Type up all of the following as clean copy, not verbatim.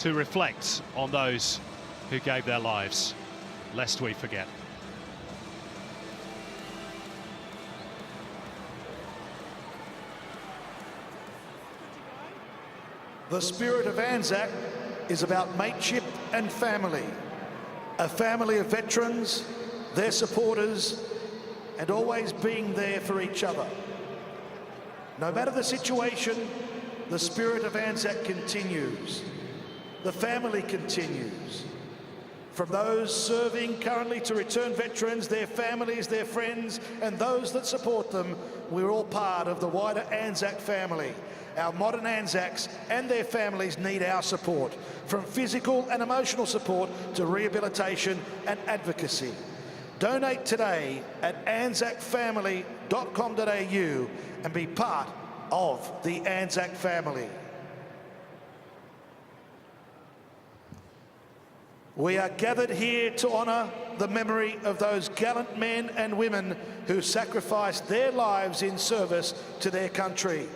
to reflect on those who gave their lives, lest we forget. The spirit of Anzac is about mateship and family. A family of veterans, their supporters, and always being there for each other. No matter the situation, the spirit of Anzac continues. The family continues. From those serving currently to returned veterans, their families, their friends, and those that support them, we're all part of the wider Anzac family. Our modern Anzacs and their families need our support, from physical and emotional support to rehabilitation and advocacy. Donate today at anzacfamily.com.au and be part of the Anzac family. We are gathered here to honour the memory of those gallant men and women who sacrificed their lives in service to their country.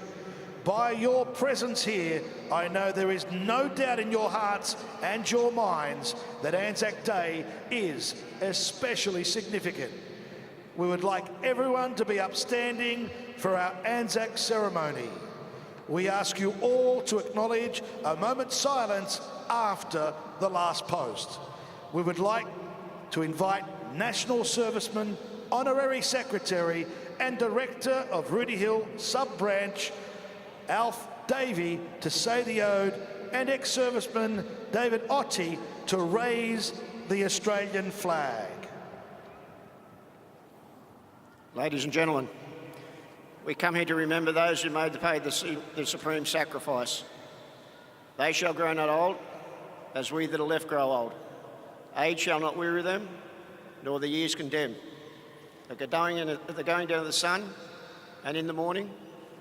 By your presence here, I know there is no doubt in your hearts and your minds that Anzac Day is especially significant. We would like everyone to be upstanding for our Anzac ceremony. We ask you all to acknowledge a moment's silence after the last post. We would like to invite National Serviceman, Honorary Secretary and Director of Rudy Hill Sub-Branch, Alf Davey, to say the ode, and ex-serviceman David Ottey to raise the Australian flag. Ladies and gentlemen, we come here to remember those who paid the supreme sacrifice. They shall grow not old, as we that are left grow old. Age shall not weary them, nor the years condemn. At the going down of the sun, and in the morning,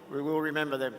we will remember them.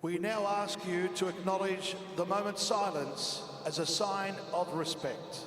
We now ask you to acknowledge the moment's silence as a sign of respect.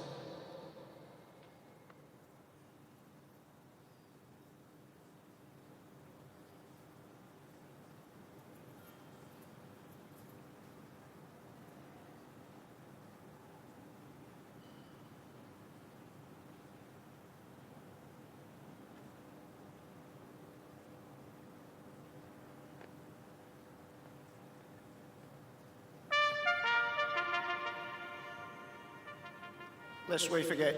Lest we forget.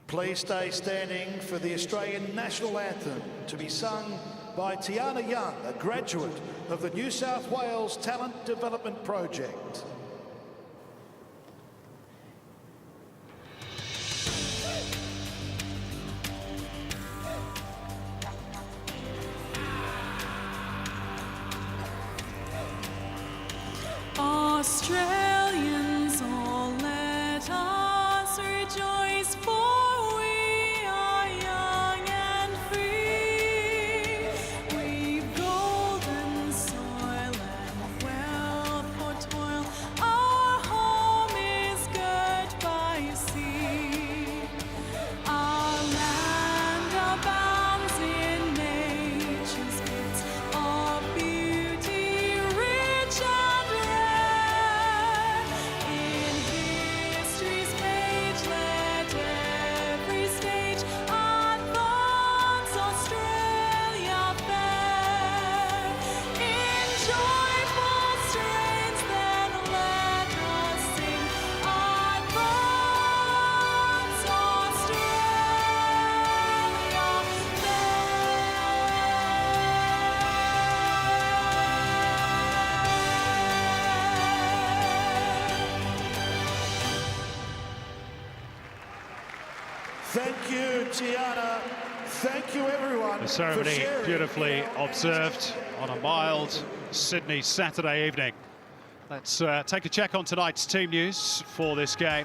Please stay standing for the Australian National Anthem to be sung by Tiana Young, a graduate of the New South Wales Talent Development Project. Thank you, Tiana. Thank you, everyone. The ceremony beautifully observed on a mild Sydney Saturday evening. Let's take a check on tonight's team news for this game.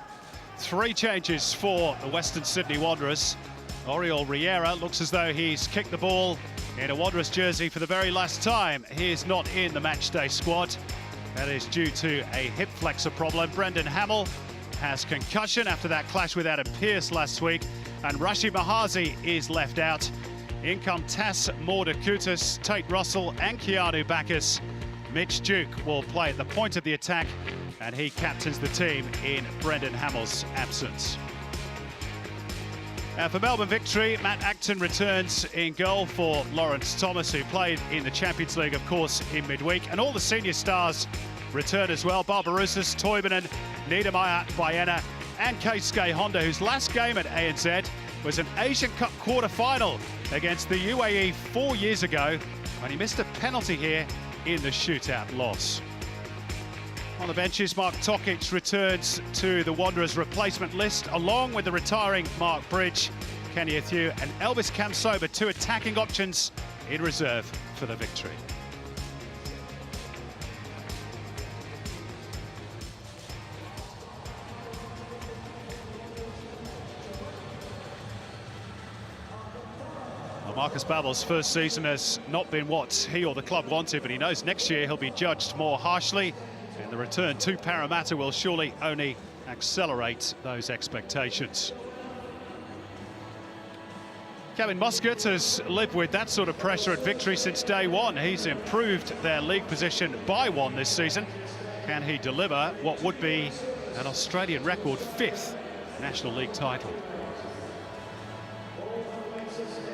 3 changes for the Western Sydney Wanderers. Oriol Riera looks as though he's kicked the ball in a Wanderers jersey for the very last time. He is not in the matchday squad. That is due to a hip flexor problem. Brendan Hamill has concussion after that clash with Adam Pearce last week. And Rashi Mahazi is left out. In come Tas Mordakutis, Tate Russell and Keanu Bacchus. Mitch Duke will play at the point of the attack, and he captains the team in Brendan Hamill's absence. For Melbourne victory, Matt Acton returns in goal for Lawrence Thomas, who played in the Champions League, of course, in midweek. And all the senior stars return as well. Barbarouses, Toivonen, Niedermayer, Baena, and Keisuke Honda, whose last game at ANZ was an Asian Cup quarter-final against the UAE 4 years ago, when he missed a penalty here in the shootout loss. On the benches, Mark Tokic returns to the Wanderers replacement list, along with the retiring Mark Bridge, Kenny Athew and Elvis Kamsoba, 2 attacking options in reserve for the victory. Marcus Babbel's first season has not been what he or the club wanted, but he knows next year he'll be judged more harshly, and the return to Parramatta will surely only accelerate those expectations. Kevin Muscat has lived with that sort of pressure at Victory since day one. He's improved their league position by 1 this season. Can he deliver what would be an Australian record 5th National League title?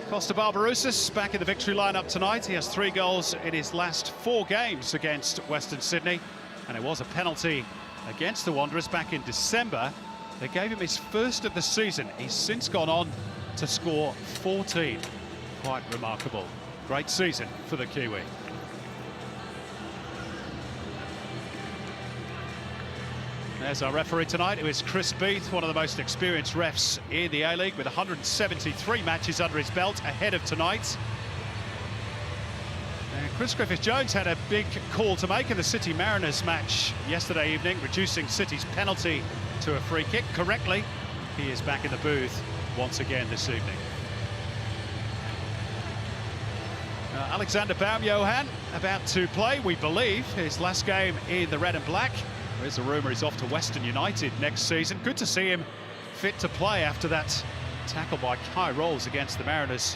Costa Barbarouses back in the Victory lineup tonight. He has 3 goals in his last 4 games against Western Sydney, and it was a penalty against the Wanderers back in December. They gave him his first of the season. He's since gone on to score 14. Quite remarkable. Great season for the Kiwi. There's our referee tonight. It was Chris Beath, one of the most experienced refs in the A-League, with 173 matches under his belt ahead of tonight. And Chris Griffith-Jones had a big call to make in the City Mariners match yesterday evening, reducing City's penalty to a free kick correctly. He is back in the booth once again this evening. Alexander Baum-Johann about to play, we believe, his last game in the red and black. There is a rumour he's off to Western United next season. Good to see him fit to play after that tackle by Kai Rolls against the Mariners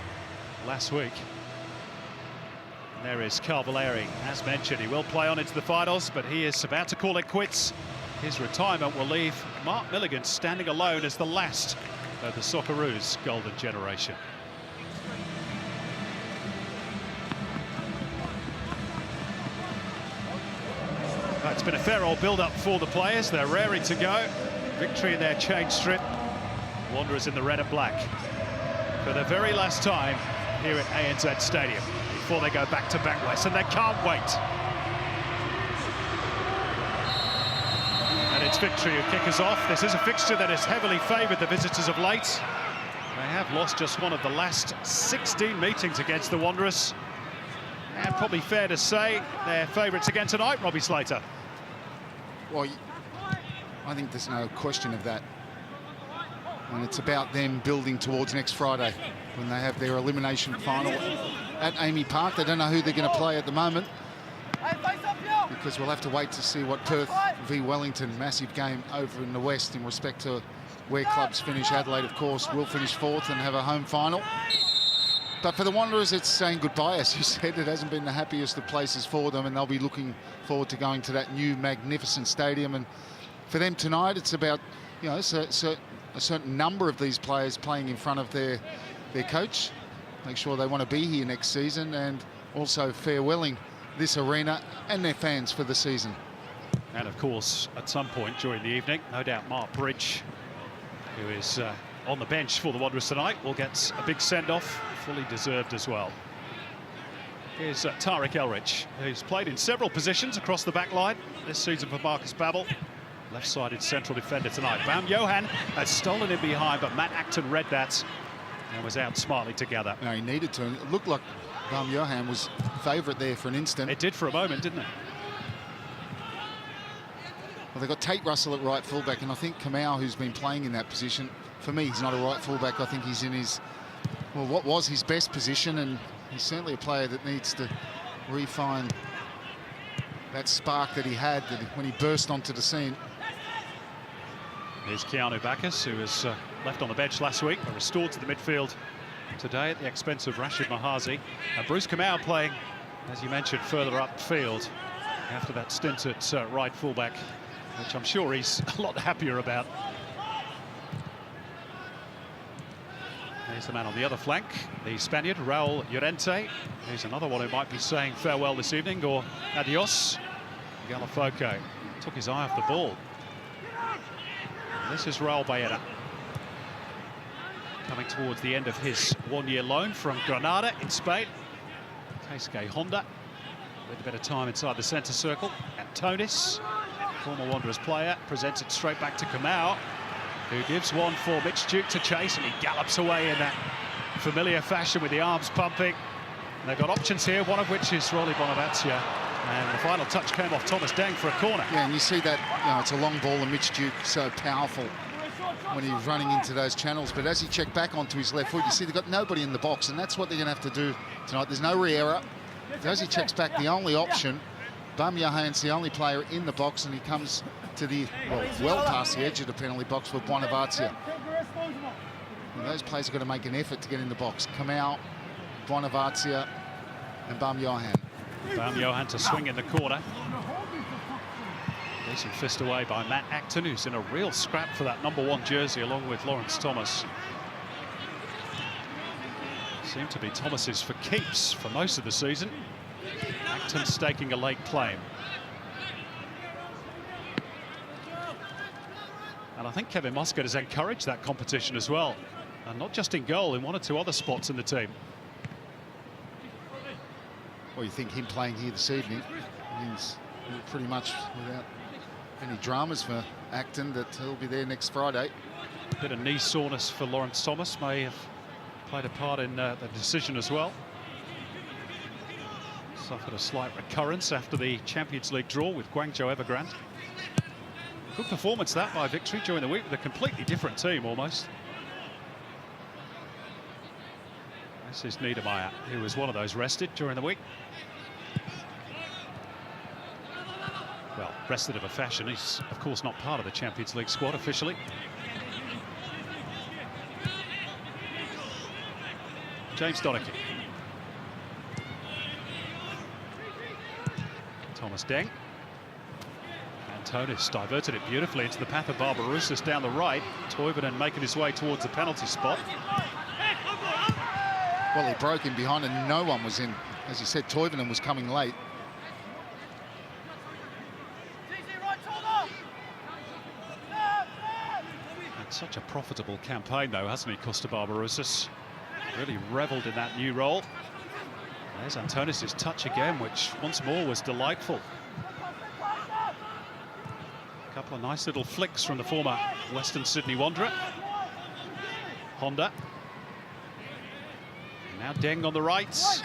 last week. And there is Cavalieri. As mentioned, he will play on into the finals, but he is about to call it quits. His retirement will leave Mark Milligan standing alone as the last of the Socceroos' golden generation. It's been a fair old build-up for the players. They're raring to go. Victory in their change strip. Wanderers in the red and black for the very last time here at ANZ Stadium before they go back to Bankwest, and they can't wait. And it's Victory who kick us off. This is a fixture that has heavily favoured the visitors of late. They have lost just one of the last 16 meetings against the Wanderers. And probably fair to say they're favourites again tonight, Robbie Slater. Well, I think there's no question of that. And it's about them building towards next Friday when they have their elimination final at Amy Park. They don't know who they're going to play at the moment, because we'll have to wait to see what Perth v Wellington, massive game over in the West in respect to where clubs finish. Adelaide, of course, will finish 4th and have a home final. But for the Wanderers, it's saying goodbye. As you said, it hasn't been the happiest of places for them, and they'll be looking forward to going to that new magnificent stadium. And for them tonight, it's about, you know, a certain number of these players playing in front of their coach. Make sure they want to be here next season, and also farewelling this arena and their fans for the season. And of course, at some point during the evening, no doubt Mark Bridge, who is on the bench for the Wanderers tonight, will get a big send-off, fully deserved as well. Here's Tarek Elrich, who's played in several positions across the back line this season for Marcus Babbel. left-sided central defender tonight. Bam Johan has stolen in behind, but Matt Acton read that and was out smartly together. No, he needed to. It looked like Bam Johan was favourite there for an instant. It did for a moment, didn't it? Well, they've got Tate Russell at right fullback, and I think Kamau, who's been playing in that position, for me, he's not a right fullback. I think he's in his, well, what was his best position, and he's certainly a player that needs to refine that spark that he had when he burst onto the scene. Here's Keanu Bacchus, who was left on the bench last week, but restored to the midfield today at the expense of Rashid Mahazi. And Bruce Kamau playing, as you mentioned, further upfield after that stint at right fullback, which I'm sure he's a lot happier about. There's the man on the other flank, the Spaniard, Raul Llorente. Here's another one who might be saying farewell this evening, or adios. Galafoco took his eye off the ball. This is Raul Baeta, coming towards the end of his one-year loan from Granada in Spain. Keisuke Honda with a bit of time inside the centre circle. Antonis, former Wanderers player, presents it straight back to Kamau, who gives one for Mitch Duke to chase, and he gallops away in that familiar fashion with the arms pumping. And they've got options here, one of which is Rolly Bonavacia. And the final touch came off Thomas Deng for a corner. Yeah, and you see that, you know, it's a long ball, and Mitch Duke so powerful when he's running into those channels. But as he checked back onto his left foot, you see they've got nobody in the box, and that's what they're going to have to do tonight. There's no Riera. As he checks back, the only option, Bam Johan's the only player in the box, and he comes to the, well past the edge of the penalty box for Bonavacia. And those players are going to make an effort to get in the box. Kamau, Bonavacia, and Bam Johan. Bam Johan to swing in the corner. Decent fist away by Matt Acton, who's in a real scrap for that #1 jersey along with Lawrence Thomas. Seemed to be Thomas's for keeps for most of the season. Acton staking a late claim. And I think Kevin Muscat has encouraged that competition as well. And not just in goal, in one or two other spots in the team. Well, you think him playing here this evening means pretty much without any dramas for Acton that he'll be there next Friday. A bit of knee soreness for Lawrence Thomas may have played a part in the decision as well. Suffered a slight recurrence after the Champions League draw with Guangzhou Evergrande. Good performance that by Victory during the week with a completely different team almost. This is Niedermeyer, who was one of those rested during the week. Well, rested of a fashion. He's, of course, not part of the Champions League squad officially. James Donachie. Thomas Deng. Antonis diverted it beautifully into the path of Barbarouses down the right. Toivonen making his way towards the penalty spot. Well, he broke in behind and no one was in. As you said, Toivonen was coming late. Had such a profitable campaign, though, hasn't he, Costa Barbarouses? Really revelled in that new role. There's Antonis' touch again, which once more was delightful. A couple of nice little flicks from the former Western Sydney Wanderer. Honda. Now Deng on the right,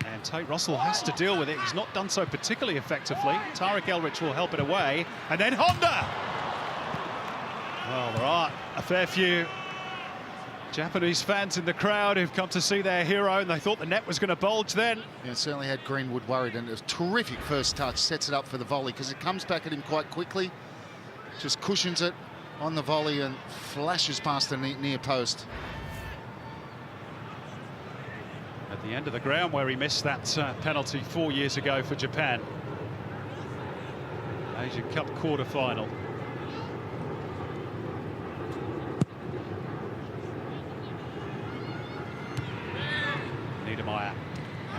and Tate Russell has to deal with it. He's not done so particularly effectively. Tarek Elrich will help it away, and then Honda! Well, there are a fair few Japanese fans in the crowd who've come to see their hero, and they thought the net was going to bulge then. Yeah, it certainly had Greenwood worried, and it was a terrific first touch. Sets it up for the volley, because it comes back at him quite quickly. Just cushions it on the volley and flashes past the near post. At the end of the ground where he missed that penalty 4 years ago for Japan. Asian Cup quarter-final. Niedermeyer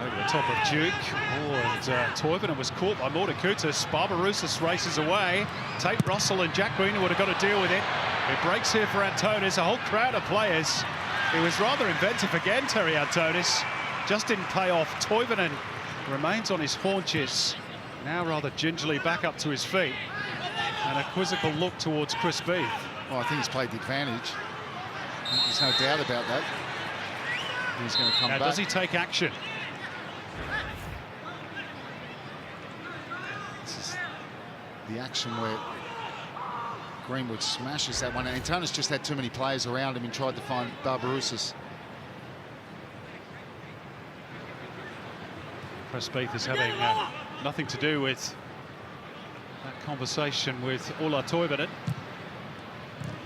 over the top of Duke. Oh, and Toivonen was caught by Mordakutis. Barbarouses races away. Tate Russell and Jack Greenwood have got to deal with it. It breaks here for Antonis. A whole crowd of players. It was rather inventive again, Terry Antonis. Just didn't pay off. Toivonen remains on his haunches. Now rather gingerly back up to his feet. And a quizzical look towards Chris Beath. Well, I think he's played the advantage. There's no doubt about that. He's going to come back. Now, does he take action? This is the action where Greenwood smashes that one. And Antonis just had too many players around him and tried to find Barbarouses. Chris Beath is having nothing to do with that conversation with Ola Toivonen.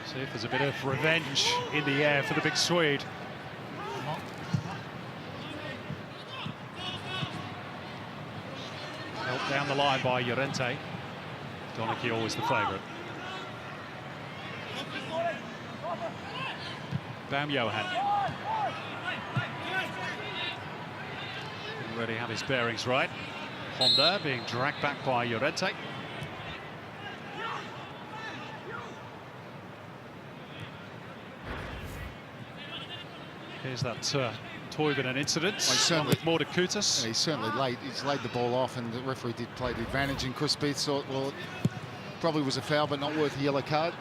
See if there's a bit of revenge in the air for the big Swede. Helped down the line by Llorente. Donachie always the favourite. Bam Johan. Didn't really have his bearings right. Honda being dragged back by Llorente. Here's that Toivonen incident. Well, with more to Kutas. Yeah, he's certainly late. He's laid the ball off, and the referee did play the advantage. And Chris Beath thought, well, it probably was a foul, but not worth a yellow card.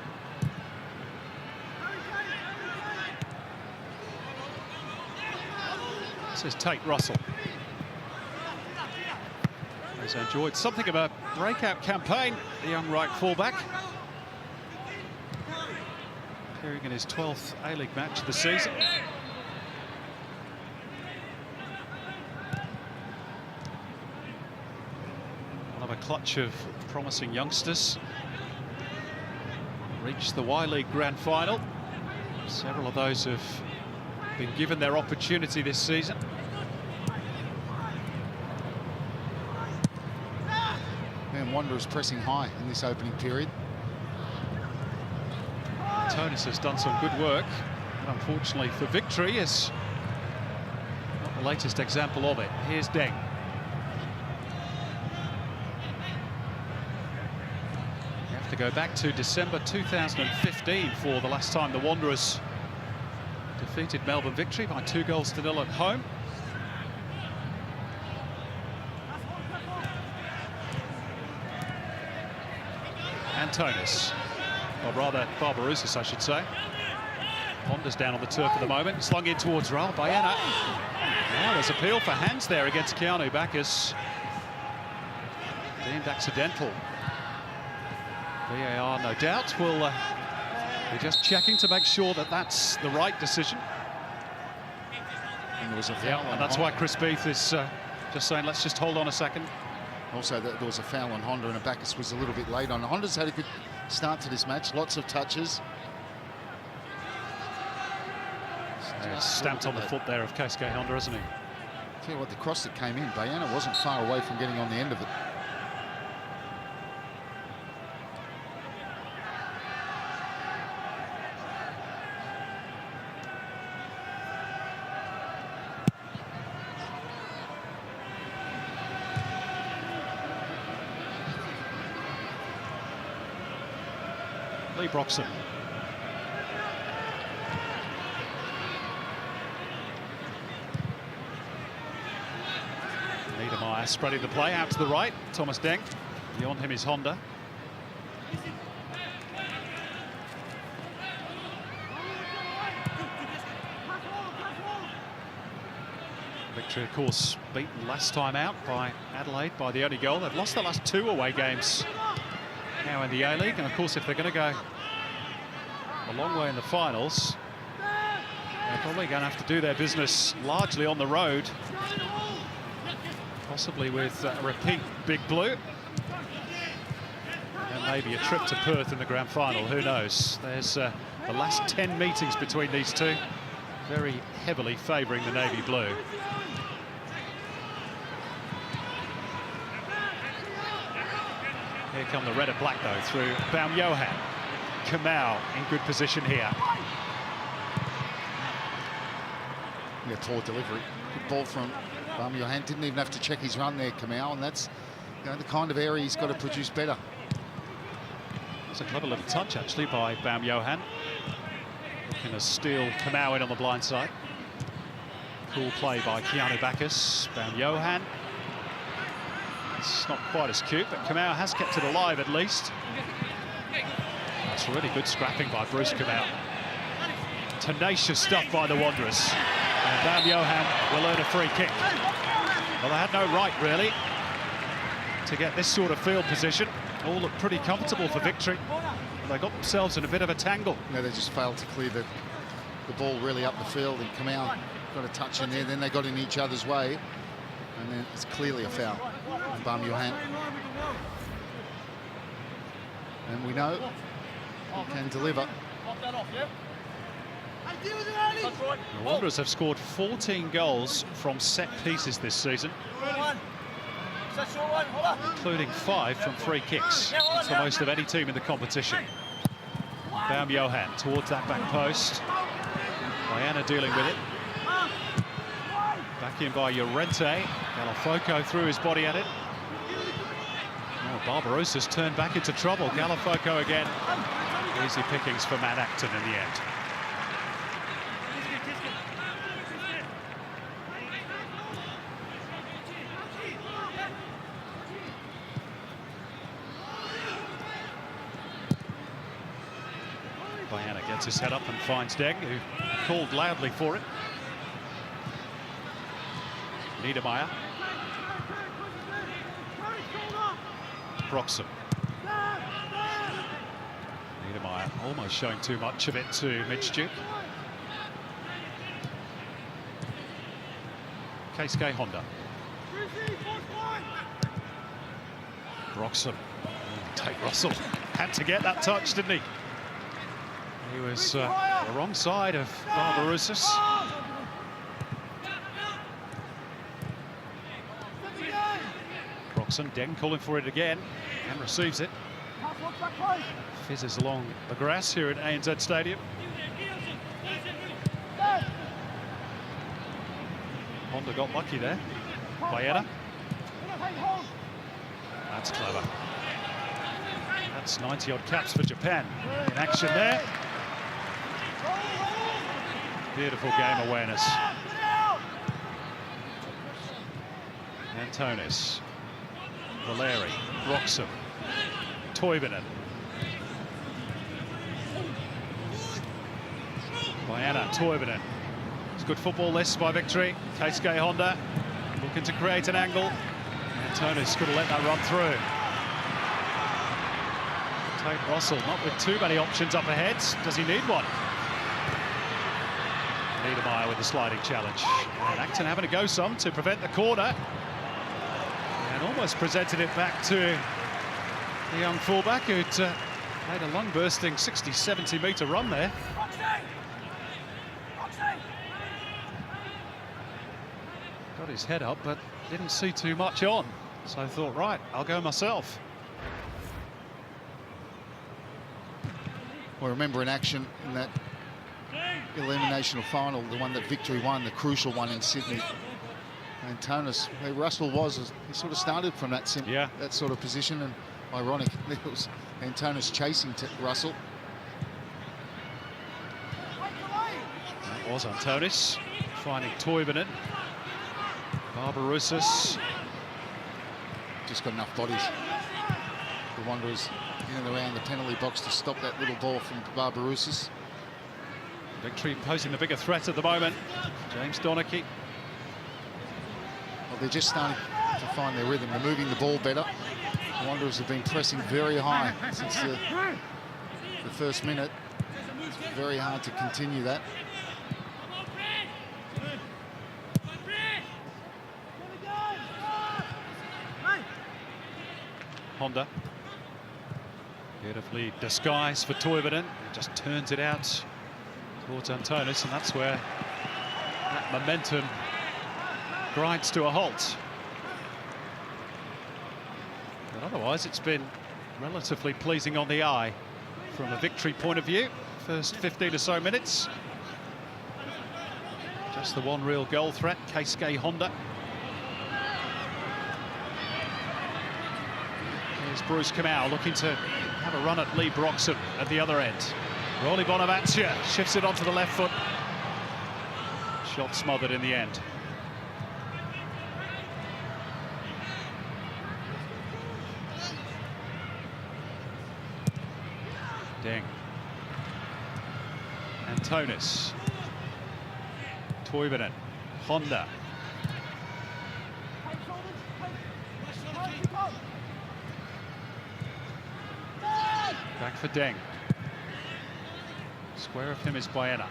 This is Tate Russell. Has enjoyed something of a breakout campaign, the young right fullback. Appearing in his 12th A-League match of the season. One of a clutch of promising youngsters. Reached the Y-League Grand Final. Several of those have been given their opportunity this season. And Wanderers pressing high in this opening period. Tonis has done some good work, but unfortunately for victory is not the latest example of it. Here's Deng. You have to go back to December 2015 for the last time the Wanderers defeated Melbourne Victory by 2-0 at home. Antonis, or rather Barbarouses, I should say. Honda's down on the turf at the moment, slung in towards Raul Baena. Now there's appeal for hands there against Keanu Bacchus. Deemed accidental. VAR, no doubt, will be just checking to make sure that that's the right decision. And there was a foul. And that's why Chris Beath is just saying, let's just hold on a second. Also, there was a foul on Honda, and Bacchus was a little bit late on. Honda's had a good start to this match, lots of touches. Stamped on the foot there of Keisuke Honda, hasn't he? Tell you what, the cross that came in, Baena wasn't far away from getting on the end of it. Lee Broxham. Niedermeyer spreading the play out to the right. Thomas Deng. Beyond him is Honda. Victory, of course, beaten last time out by Adelaide by the only goal. They've lost their last 2 away games now in the A-League, and of course if they're going to go a long way in the finals, they're probably going to have to do their business largely on the road, possibly with a repeat Big Blue, and maybe a trip to Perth in the grand final, who knows. There's the last 10 meetings between these two, very heavily favouring the Navy Blue. Here come the red and black, though, through Bam Johan. Kamau in good position here. Yeah, poor delivery. Good ball from Bam Johan. Didn't even have to check his run there, Kamau, and that's, you know, the kind of area he's got to produce better. It's a clever little touch, actually, by Bam Johan. Looking to steal Kamau in on the blind side. Cool play by Keanu Bacchus. Bam Johan. It's not quite as cute, but Kamau has kept it alive at least. It's really good scrapping by Bruce Kamau. Tenacious stuff by the Wanderers. And Bam Johan will earn a free kick. Well, they had no right, really, to get this sort of field position. All looked pretty comfortable for victory. They got themselves in a bit of a tangle. Yeah, they just failed to clear the ball really up the field, and Kamau got a touch in there. Then they got in each other's way, and then it's clearly a foul on Bam Johan. And we know he can deliver. The Wanderers have scored 14 goals from set pieces this season, including 5 from free kicks. That's the most of any team in the competition. Bam Johan towards that back post. Diana dealing with it. Back in by Llorente. Galafoco threw his body at it. Oh, Barbarossa's turned back into trouble. Galafoco again. Easy pickings for Matt Acton in the end. Diana gets his head up and finds Deng, who called loudly for it. Niedermeyer. Broxham. Niedermeyer almost showing too much of it to Mitch Duke. Keisuke Honda. Broxham. Tate Russell had to get that touch, didn't he? He was the wrong side of Barbarouses. Broxham, Deng calling for it again and receives it. Fizzes along the grass here at ANZ Stadium. Honda got lucky there. Baena. That's clever. That's 90-odd caps for Japan in action there. Beautiful game awareness. Antonis. Valeri. Broxham. Toivonen. Baena, Toivonen. It's good football this by Victory. Keisuke Honda looking to create an angle. Antonis could have let that run through. Tate Russell not with too many options up ahead. Does he need one? Niedermeyer with the sliding challenge. And Acton having to go some to prevent the corner. And almost presented it back to the young fullback who'd made a lung-bursting 60, 70-metre run there. Got his head up, but didn't see too much on. So I thought, right, I'll go myself. Well, remember in action in that eliminational final, the one that Victory won, the crucial one in Sydney. Antonis, where Russell was, he sort of started from that that sort of position, and ironic, it was Antonis chasing Russell. That was Antonis finding Toivonen. Barbarouses. Just got enough bodies. The Wanderers in and around the penalty box to stop that little ball from Barbarouses. Victory posing the bigger threat at the moment. James Donachie. Well, they're just starting to find their rhythm. They're moving the ball better. The Wanderers have been pressing very high since the first minute. It's very hard to continue that. Honda. Beautifully disguised for Toivonen. Just turns it out towards Antonis, and that's where that momentum grinds to a halt. But otherwise, it's been relatively pleasing on the eye from a Victory point of view. First 15 or so minutes. Just the one real goal threat, Keisuke Honda. Here's Bruce Kamau looking to have a run at Lee Broxham at the other end. Rolly Bonavancia shifts it onto the left foot. Shot smothered in the end. Deng. Antonis. Toivonen. Honda. Back for Deng. Square of him is Baena.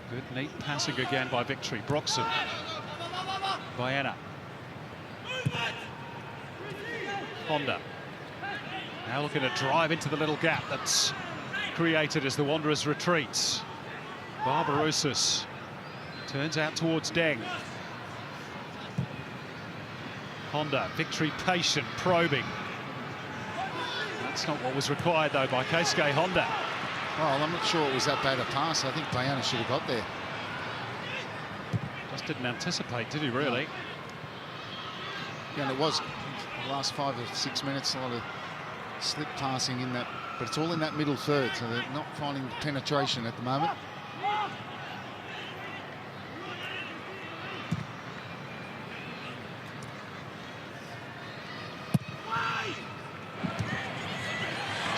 Good, neat passing again by Victory. Broxham. Baena. Honda. Now looking to drive into the little gap that's created as the Wanderers retreat. Barbarouses turns out towards Deng. Honda, Victory patient, probing. That's not what was required though by Keisuke Honda. Well, I'm not sure it was that bad a pass. I think Baena should have got there. Just didn't anticipate, did he really? Yeah, and it was the last 5 or 6 minutes, a lot of slip passing in that, but it's all in that middle third, so they're not finding penetration at the moment.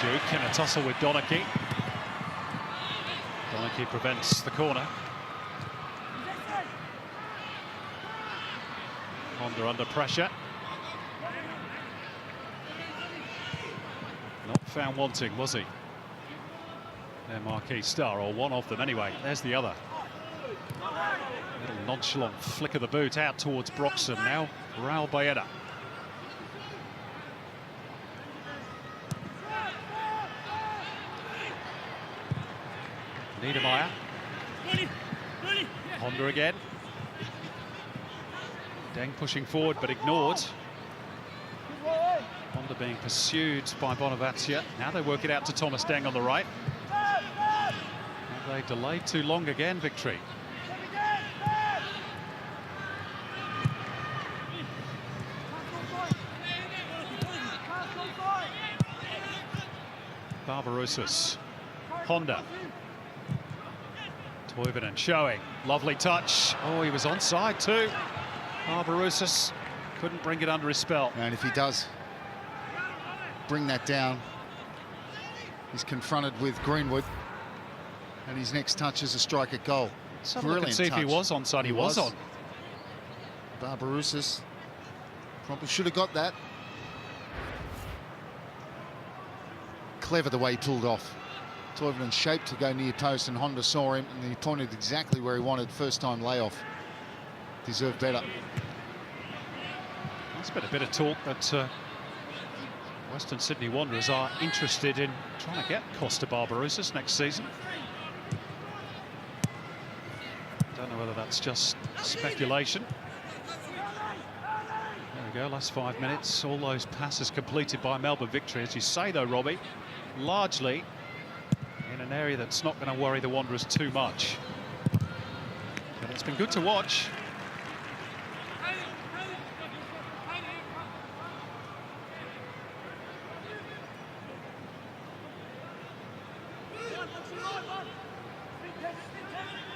Duke in a tussle with Donachie. Donachie prevents the corner. Honda under pressure. Not found wanting, was he? Their marquee star, or one of them anyway. There's the other. Little nonchalant flick of the boot out towards Broxham. Now Raul Baena. Niedermeyer. Honda again. Deng pushing forward but ignored. Honda being pursued by Bonavacia. Now they work it out to Thomas Deng on the right. Have they delayed too long again, Victory? Barbarouses. Honda. Toivonen showing. Lovely touch. Oh, he was onside too. Barbarouses couldn't bring it under his spell. And if he does bring that down, he's confronted with Greenwood, and his next touch is a strike at goal. So look and see if he was onside. He was on. Barbarouses probably should have got that. Clever the way he pulled off. Toivonen shaped to go near post, and Honda saw him, and he pointed exactly where he wanted. First time layoff. Deserved better. There's been a bit of talk that Western Sydney Wanderers are interested in trying to get Costa Barbarouses next season. Don't know whether that's just speculation. There we go, last 5 minutes. All those passes completed by Melbourne Victory. As you say though, Robbie, largely in an area that's not going to worry the Wanderers too much. But it's been good to watch.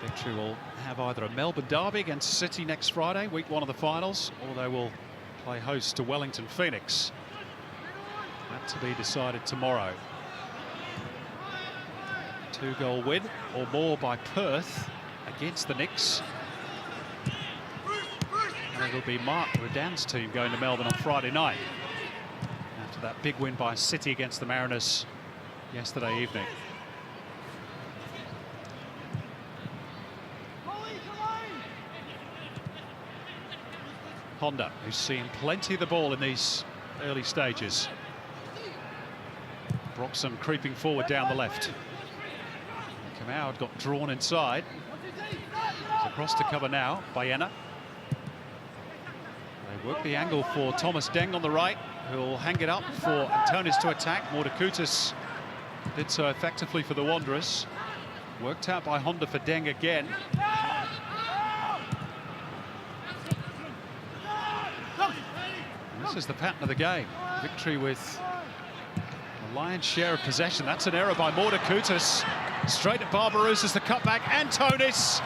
Victory will have either a Melbourne derby against City next Friday, week 1 of the finals, or they will play host to Wellington Phoenix. That to be decided tomorrow. 2-goal win or more by Perth against the Knicks. And it'll be Mark Redan's team going to Melbourne on Friday night after that big win by City against the Mariners yesterday evening. Honda, who's seen plenty of the ball in these early stages. Broxham creeping forward down the left. Kamau got drawn inside. It's across to cover now, Baena. They work the angle for Thomas Deng on the right, who'll hang it up for Antonis to attack. Mordakutis did so effectively for the Wanderers. Worked out by Honda for Deng again. And this is the pattern of the game. Victory with a lion's share of possession. That's an error by Mordakutis. Straight at Barbarouses, the cutback. Antonis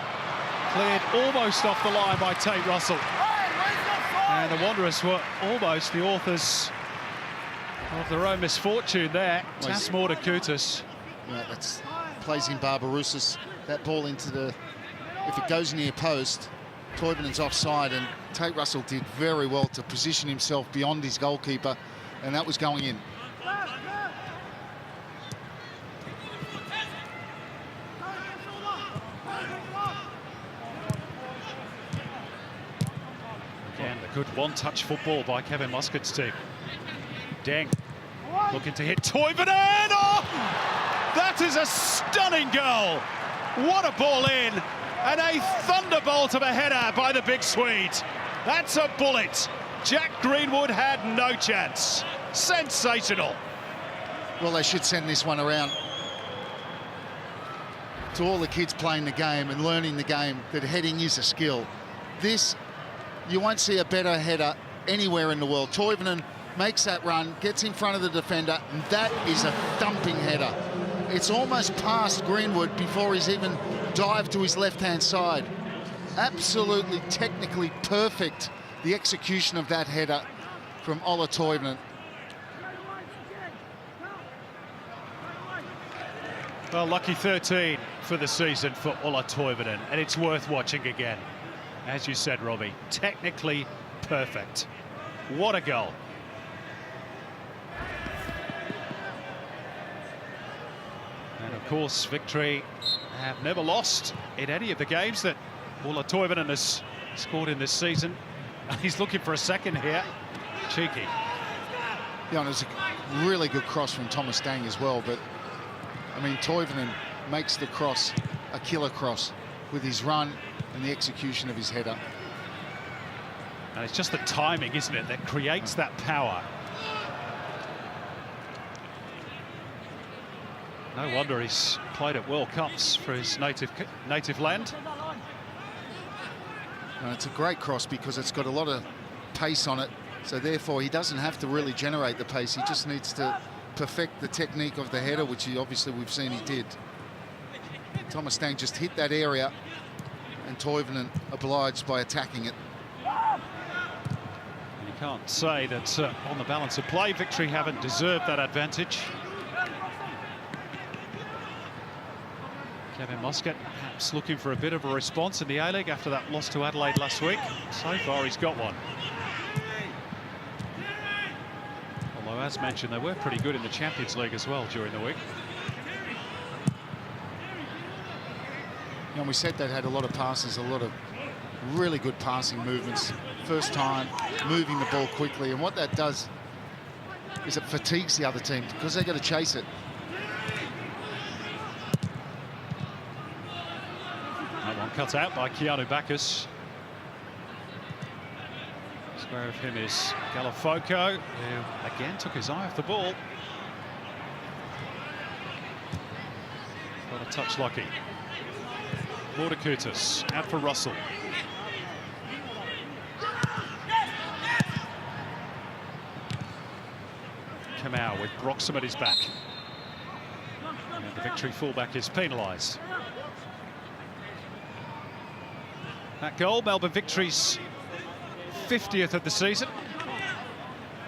cleared almost off the line by Tate Russell. And the Wanderers were almost the authors Of their own misfortune there, Tasmore to Kutas. Yeah, that's plays in Barbarouses. That ball into the, if it goes near post, Toivonen's offside, and Tate Russell did very well to position himself beyond his goalkeeper, and that was going in. Again, a good one-touch football by Kevin Muscat's team. Deng looking to hit Toivonen. Oh, that is a stunning goal. What a ball in, and a thunderbolt of a header by the big Swede. That's a bullet. Jack Greenwood had no chance. Sensational. Well, they should send this one around to all the kids playing the game and learning the game, that heading is a skill. This, you won't see a better header anywhere in the world. Toivonen makes that run, gets in front of the defender, and that is a thumping header. It's almost past Greenwood before he's even dived to his left-hand side. Absolutely technically perfect, the execution of that header from Ola Toivonen. Well, lucky 13 for the season for Ola Toivonen, and it's worth watching again. As you said, Robbie, technically perfect. What a goal. And of course, Victory have never lost in any of the games that Ola Toivonen has scored in this season. He's looking for a second here. Cheeky. Yeah, and it was a really good cross from Thomas Dang as well, but I mean, Toivonen makes the cross a killer cross with his run and the execution of his header. And it's just the timing, isn't it, that creates that power. No wonder he's played at World Cups for his native land. And it's a great cross because it's got a lot of pace on it, so therefore he doesn't have to really generate the pace. He just needs to perfect the technique of the header, which obviously we've seen he did. Thomas Dang just hit that area, and Toivonen obliged by attacking it. You can't say that on the balance of play, Victory haven't deserved that advantage. Kevin Muscat perhaps looking for a bit of a response in the A-League after that loss to Adelaide last week. So far, he's got one. Although, as mentioned, they were pretty good in the Champions League as well during the week. And we said they had a lot of passes, a lot of really good passing movements. First time, moving the ball quickly, and what that does is it fatigues the other team because they've got to chase it. That one cut out by Keanu Bacchus. Square of him is Galafoco, who again took his eye off the ball. Got a touch lucky. Mordakutis out for Russell. Kamau with Broxham at his back. And the Victory fullback is penalised. That goal, Melbourne Victory's 50th of the season.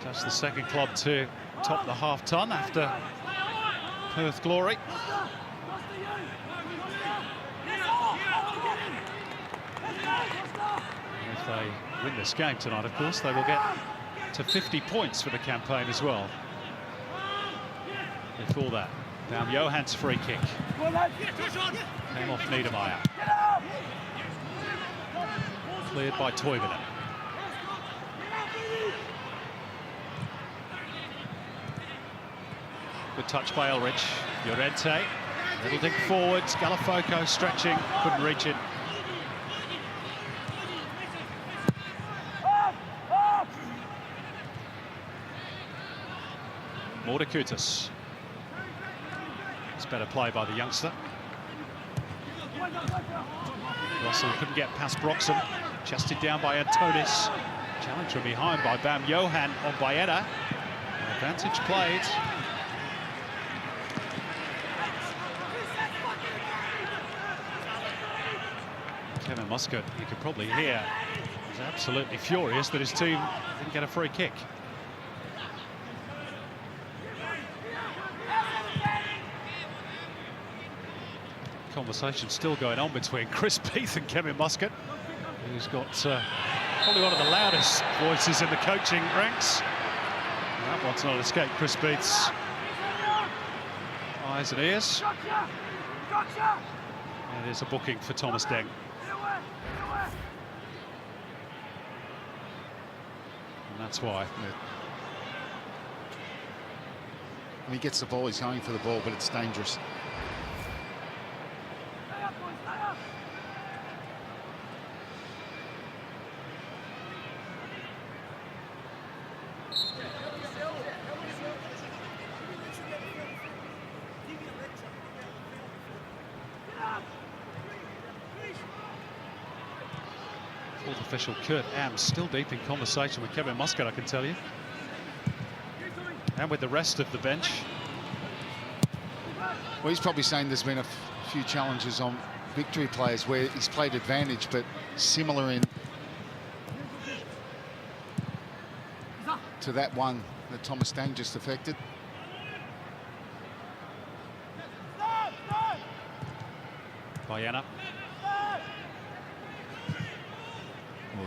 Just the second club to top the half-ton after Perth Glory. And if they win this game tonight, of course, they will get to 50 points for the campaign as well. Before that, Baum Johann's free kick. Came off Niedermeyer. Cleared by Toivonen. Good touch by Elrich. Llorente. Little dink forwards. Galafoco stretching. Couldn't reach it. Mordakutis. It's better play by the youngster. Russell couldn't get past Broxham. Chested down by Antonis. Challenge from behind by Baum Johann on Baena. Advantage played. Kevin Muscat, you can probably hear, is absolutely furious that his team didn't get a free kick. Conversation still going on between Chris Beath and Kevin Muscat, who's got probably one of the loudest voices in the coaching ranks. And that one's not escaped Chris Beath's eyes and ears. And it is a booking for Thomas Deng. And that's why. Yeah. When he gets the ball, he's going for the ball, but it's dangerous. Fourth official Kurt Am still deep in conversation with Kevin Muscat, I can tell you. And with the rest of the bench. Well, he's probably saying there's been a few challenges on Victory players where he's played advantage, but similar in to that one that Thomas Deng just affected. Bayana.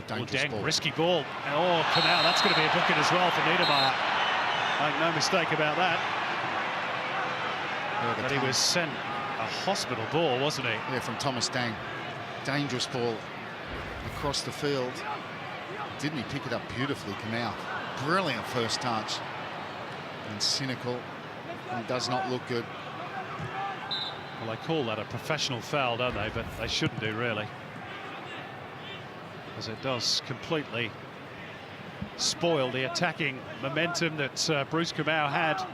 Dangerous Deng, ball. risky ball. Oh, Kamau, that's going to be a booking as well for Niedermeyer. Make no mistake about that. Yeah, But he was sent a hospital ball, wasn't he? Yeah, from Thomas Deng. Dangerous ball across the field. Didn't he pick it up beautifully, Kamau? Brilliant first touch. And cynical. And does not look good. Well, they call that a professional foul, don't they? But they shouldn't do, really. As it does completely spoil the attacking momentum that Bruce Kamau had.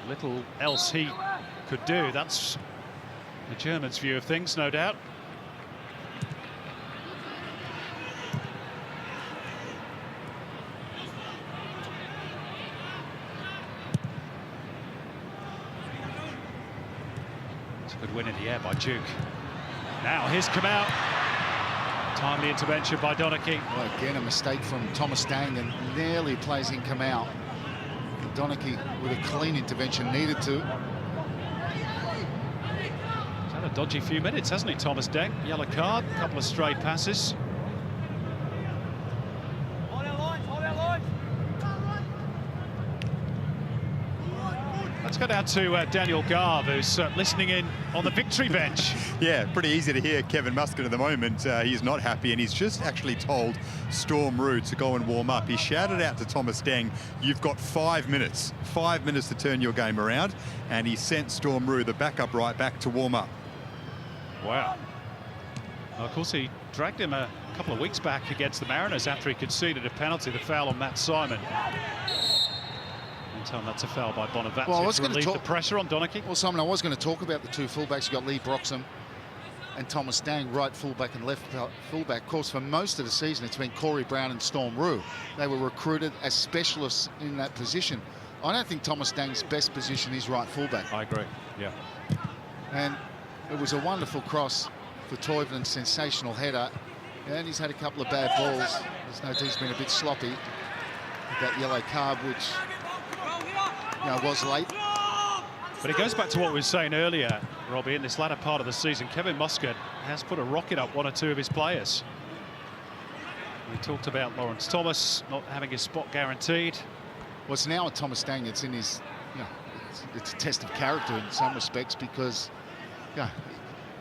Little else he could do. That's the Germans' view of things, no doubt. It's a good win in the air by Duke. Now here's Kamau. Timely intervention by Donachie. Well, again, a mistake from Thomas Deng and nearly plays in Kamau. Donachie with a clean intervention needed to. He's had a dodgy few minutes, hasn't he, Thomas Deng? Yellow card, a couple of straight passes. Let's go down to Daniel Garve, who's listening in on the Victory bench. Yeah, pretty easy to hear Kevin Muscat at the moment. He's not happy, and he's just actually told Storm Roux to go and warm up. He shouted out to Thomas Deng, "You've got 5 minutes. 5 minutes to turn your game around," and he sent Storm Roux, the backup right back, to warm up. Wow. Well, of course, he dragged him a couple of weeks back against the Mariners after he conceded a penalty, the foul on Matt Simon. And that's a foul by Bonavati to relieve the pressure on Donachie. Well, Simon, I was going to talk about the two fullbacks. You've got Lee Broxham and Thomas Deng, right fullback and left fullback. Of course, for most of the season, it's been Corey Brown and Storm Roux. They were recruited as specialists in that position. I don't think Thomas Deng's best position is right fullback. I agree, yeah. And it was a wonderful cross for Toivonen, sensational header. And he's had a couple of bad balls. There's no doubt he's been a bit sloppy with that yellow card, which was late. But it goes back to what we were saying earlier, Robbie, in this latter part of the season. Kevin Muscat has put a rocket up one or two of his players. We talked about Lawrence Thomas not having his spot guaranteed. Well, it's now with Thomas Deng, it's in his, it's a test of character in some respects, because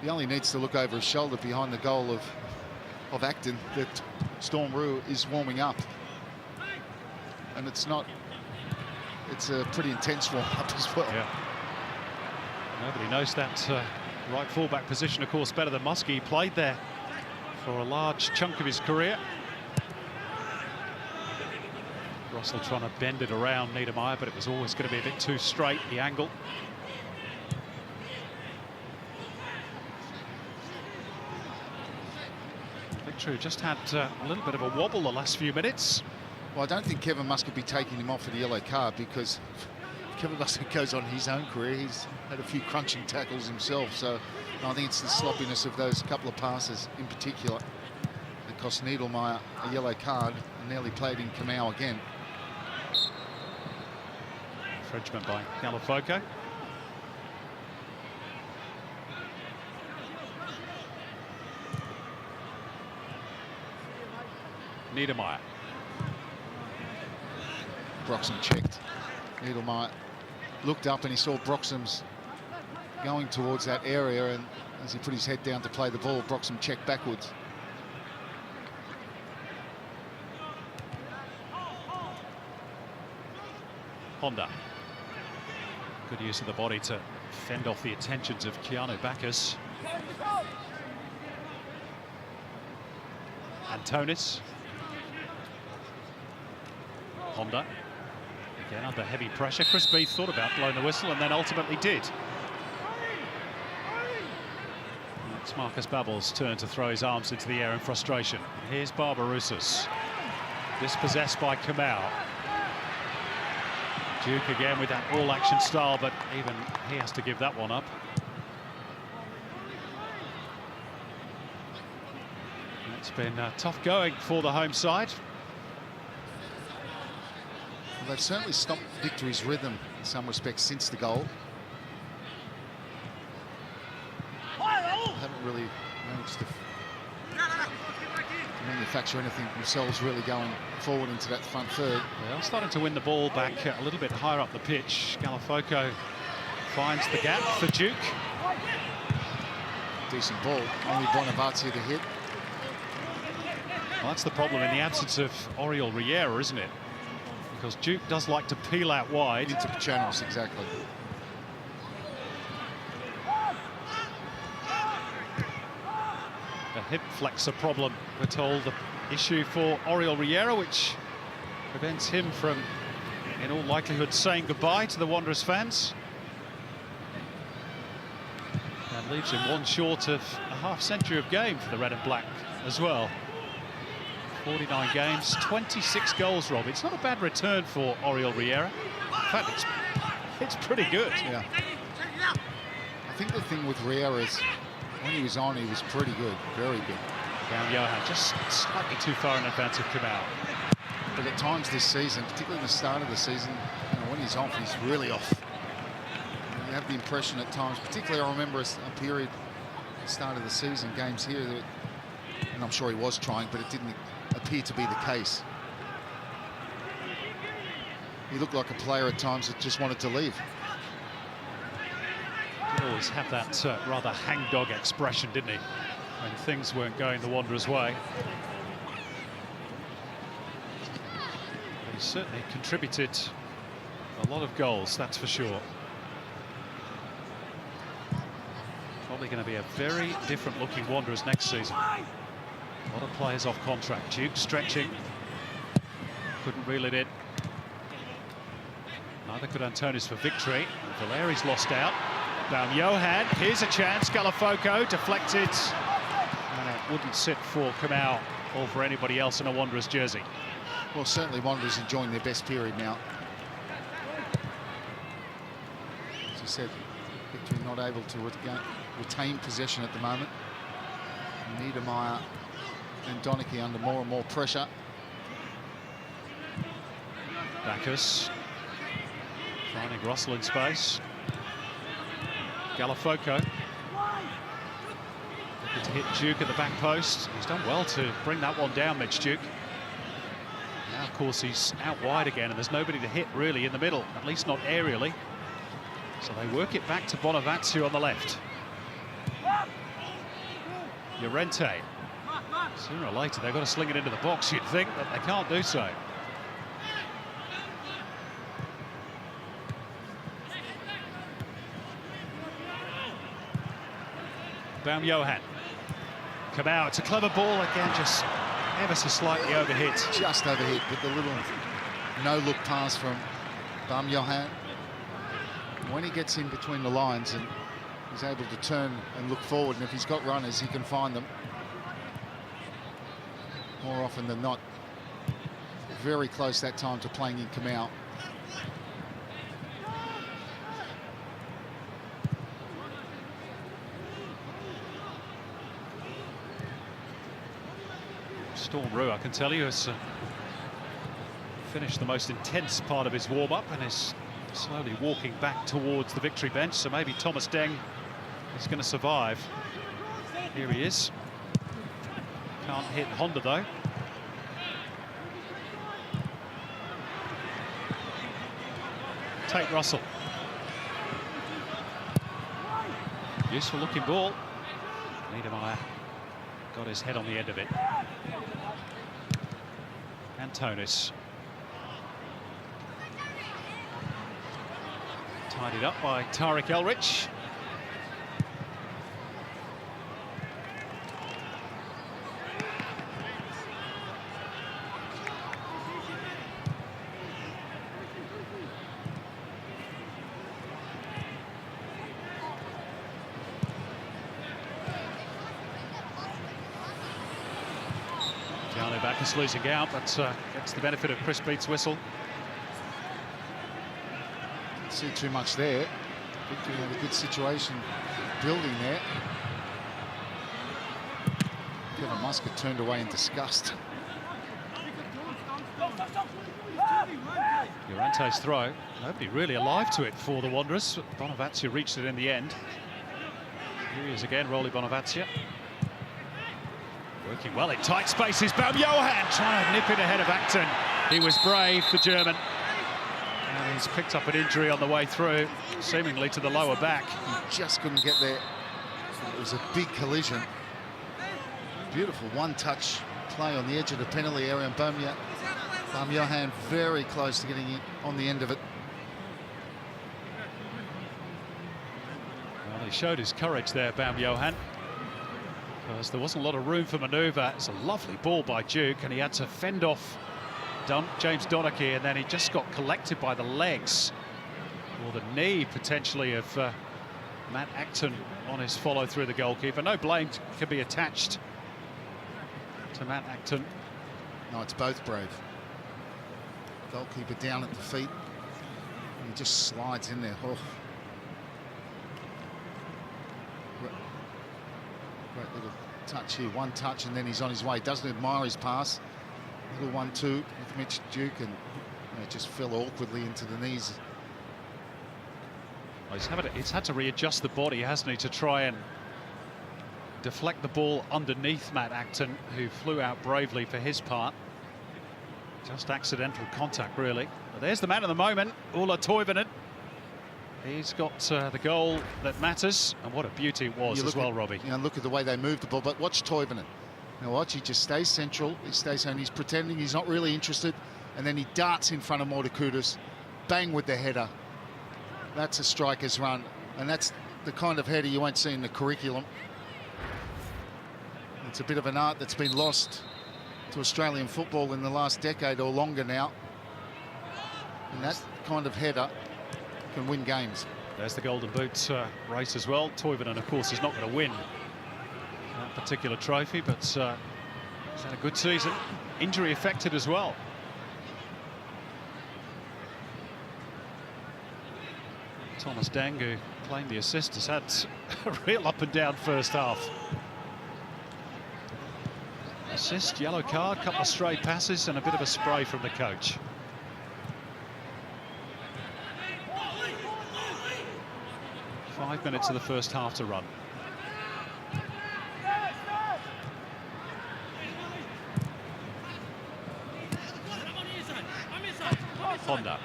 he only needs to look over his shoulder behind the goal of Acton that Storm Roux is warming up. And it's a pretty intense warm-up as well. Yeah. Nobody knows that right full-back position, of course, better than Muskie. He played there for a large chunk of his career. Russell trying to bend it around Niedermeyer, but it was always going to be a bit too straight, the angle. Victory just had a little bit of a wobble the last few minutes. Well, I don't think Kevin Muscat be taking him off for the yellow card, because if Kevin Muscat goes on his own career, he's had a few crunching tackles himself. So I think it's the sloppiness of those couple of passes in particular that cost Niedermeyer a yellow card and nearly played in Kamau again. Infringement by Galafoco. Niedermeyer. Broxham checked. Niedermeyer looked up and he saw Broxham's going towards that area, and as he put his head down to play the ball, Broxham checked backwards. Honda. Good use of the body to fend off the attentions of Keanu Bacchus. Antonis. Honda. Again under heavy pressure. Chris Beath thought about blowing the whistle and then ultimately did. It's Marcus Babbel's turn to throw his arms into the air in frustration. Here's Barbarouses. Dispossessed by Kamau. Duke again with that all-action style, but even he has to give that one up. It's been tough going for the home side. Well, they've certainly stopped Victory's rhythm in some respects since the goal. They haven't really managed to manufacture anything themselves really going forward into that front third. They're starting to win the ball back a little bit higher up the pitch. Galafoco finds the gap for Duke. Decent ball, only Bonavazzi to hit. Well, that's the problem in the absence of Oriol Riera, isn't it? Because Duke does like to peel out wide. Into the channels, exactly. A hip flexor problem, we're told, the issue for Oriol Riera, which prevents him from, in all likelihood, saying goodbye to the Wanderers fans. And leaves him one short of a half-century of game for the Red and Black as well. 49 games, 26 goals, Rob. It's not a bad return for Oriol Riera. In fact, it's pretty good. Yeah. I think the thing with Riera is when he was on, he was pretty good, very good. Down Johan, just slightly too far in advance of Kamau. But at times this season, particularly the start of the season, you know, when he's off, he's really off. You have the impression at times, particularly I remember a period at the start of the season, games here, that, and I'm sure he was trying, but it didn't appear to be the case. He looked like a player at times that just wanted to leave. He always have that rather hangdog expression, didn't he, when things weren't going the Wanderers' way. He certainly contributed a lot of goals, that's for sure. Probably going to be a very different looking Wanderers next season. A lot of players off contract. Duke stretching. Couldn't reel it in. Neither could Antonis for Victory. Valeri's lost out. Down Johan. Here's a chance. Galafoco deflected. And it wouldn't sit for Kamau or for anybody else in a Wanderers jersey. Well, certainly Wanderers enjoying their best period now. As you said, Victory not able to retain possession at the moment. Niedermeyer and Donachie under more and more pressure. Bacchus finding Russell in space. Galafoco looking to hit Duke at the back post. He's done well to bring that one down, Mitch Duke. Now, of course, he's out wide again, and there's nobody to hit really in the middle, at least not aerially. So they work it back to Bonavazzi on the left. Llorente. Sooner or later, they've got to sling it into the box, you'd think, but they can't do so. Baum Johan. Kamau, it's a clever ball again, just ever so slightly overhit. Just overhit with the little no-look pass from Baum Johan. When he gets in between the lines and he's able to turn and look forward, and if he's got runners, he can find them. More often than not, very close that time to playing in Kamau. Storm Roux, I can tell you, has finished the most intense part of his warm-up and is slowly walking back towards the victory bench, so maybe Thomas Deng is going to survive. Here he is. Can't hit Honda though. Tate Russell. Useful looking ball. Niedermeyer got his head on the end of it. Antonis. Tidied up by Tariq Elrich. Backus losing out, but gets the benefit of Chris Beatt's whistle. Didn't see too much there. Victory had a good situation building there. Kevin Muscat turned away in disgust. Llorante's throw, nobody really alive to it for the Wanderers. Bonavazia reached it in the end. Here he is again, Rolly Bonavazia. Working well in tight spaces. Baum-Johann trying to nip it ahead of Acton. He was brave, the German. And he's picked up an injury on the way through, seemingly to the lower back. He just couldn't get there. It was a big collision. Beautiful one-touch play on the edge of the penalty area, and Baum-Johann very close to getting on the end of it. Well, he showed his courage there, Baum-Johann, because there wasn't a lot of room for manoeuvre. It's a lovely ball by Duke, and he had to fend off James Donachie, and then he just got collected by the legs, or the knee potentially, of Matt Acton on his follow through the goalkeeper. No blame can be attached to Matt Acton. No, it's both brave. Goalkeeper down at the feet, and he just slides in there. Oh. Great little touch here, one touch, and then he's on his way. Doesn't admire his pass. Little 1-2 with Mitch Duke, and just fell awkwardly into the knees. Well, he's had to readjust the body, hasn't he, to try and deflect the ball underneath Matt Acton, who flew out bravely for his part. Just accidental contact, really. But there's the man of the moment, Ulla Toivonen. He's got the goal that matters, and what a beauty it was as well, Robbie. Look at the way they moved the ball, but watch Toivonen. Now watch, he just stays central, he stays home, he's pretending he's not really interested, and then he darts in front of Mortikudis, bang with the header. That's a striker's run, and that's the kind of header you won't see in the curriculum. It's a bit of an art that's been lost to Australian football in the last decade or longer now. And that kind of header can win games. There's the Golden Boot race as well. Toivonen, of course, is not going to win that particular trophy, but he's had a good season. Injury affected as well. Thomas Deng, who claimed the assist, has had a real up and down first half. Assist, yellow card, couple of stray passes, and a bit of a spray from the coach. Five minutes of the first half to run. Honda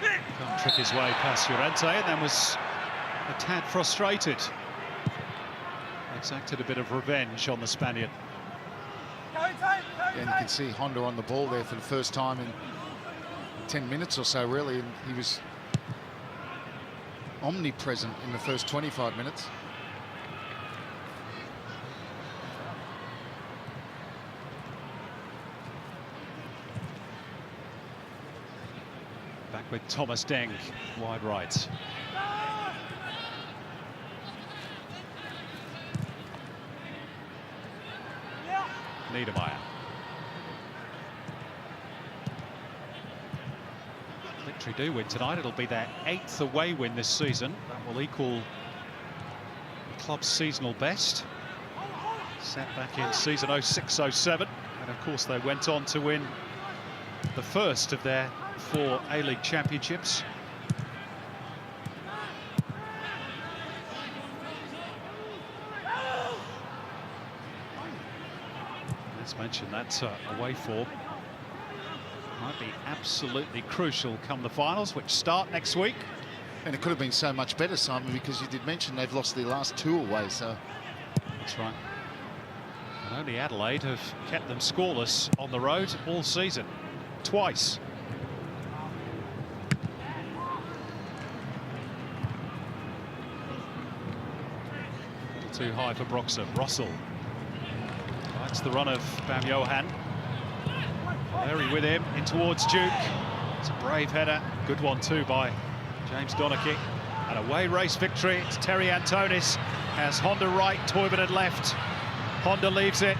can't trick his way past Llorente, and then was a tad frustrated. Exacted a bit of revenge on the Spaniard. And you can see Honda on the ball there for the first time in 10 minutes or so, really, and he was omnipresent in the first 25 minutes. Back with Thomas Deng, wide right. Niedermeyer. Victory do win tonight. It'll be their 8th away win this season. That will equal the club's seasonal best, set back in season 06-07. And of course they went on to win the first of their 4 A-League championships Let's mention that away form might be absolutely crucial come the finals, which start next week. And it could have been so much better, Simon, because you did mention they've lost their last 2 away, so... That's right. And only Adelaide have kept them scoreless on the road all season. Twice. Too high for Broxham. Russell likes the run of Bam Johan. Larry with him in towards Duke. It's a brave header. Good one too by James Donachie. An away race victory. It's Terry Antonis. Has Honda right, Toivonen left. Honda leaves it.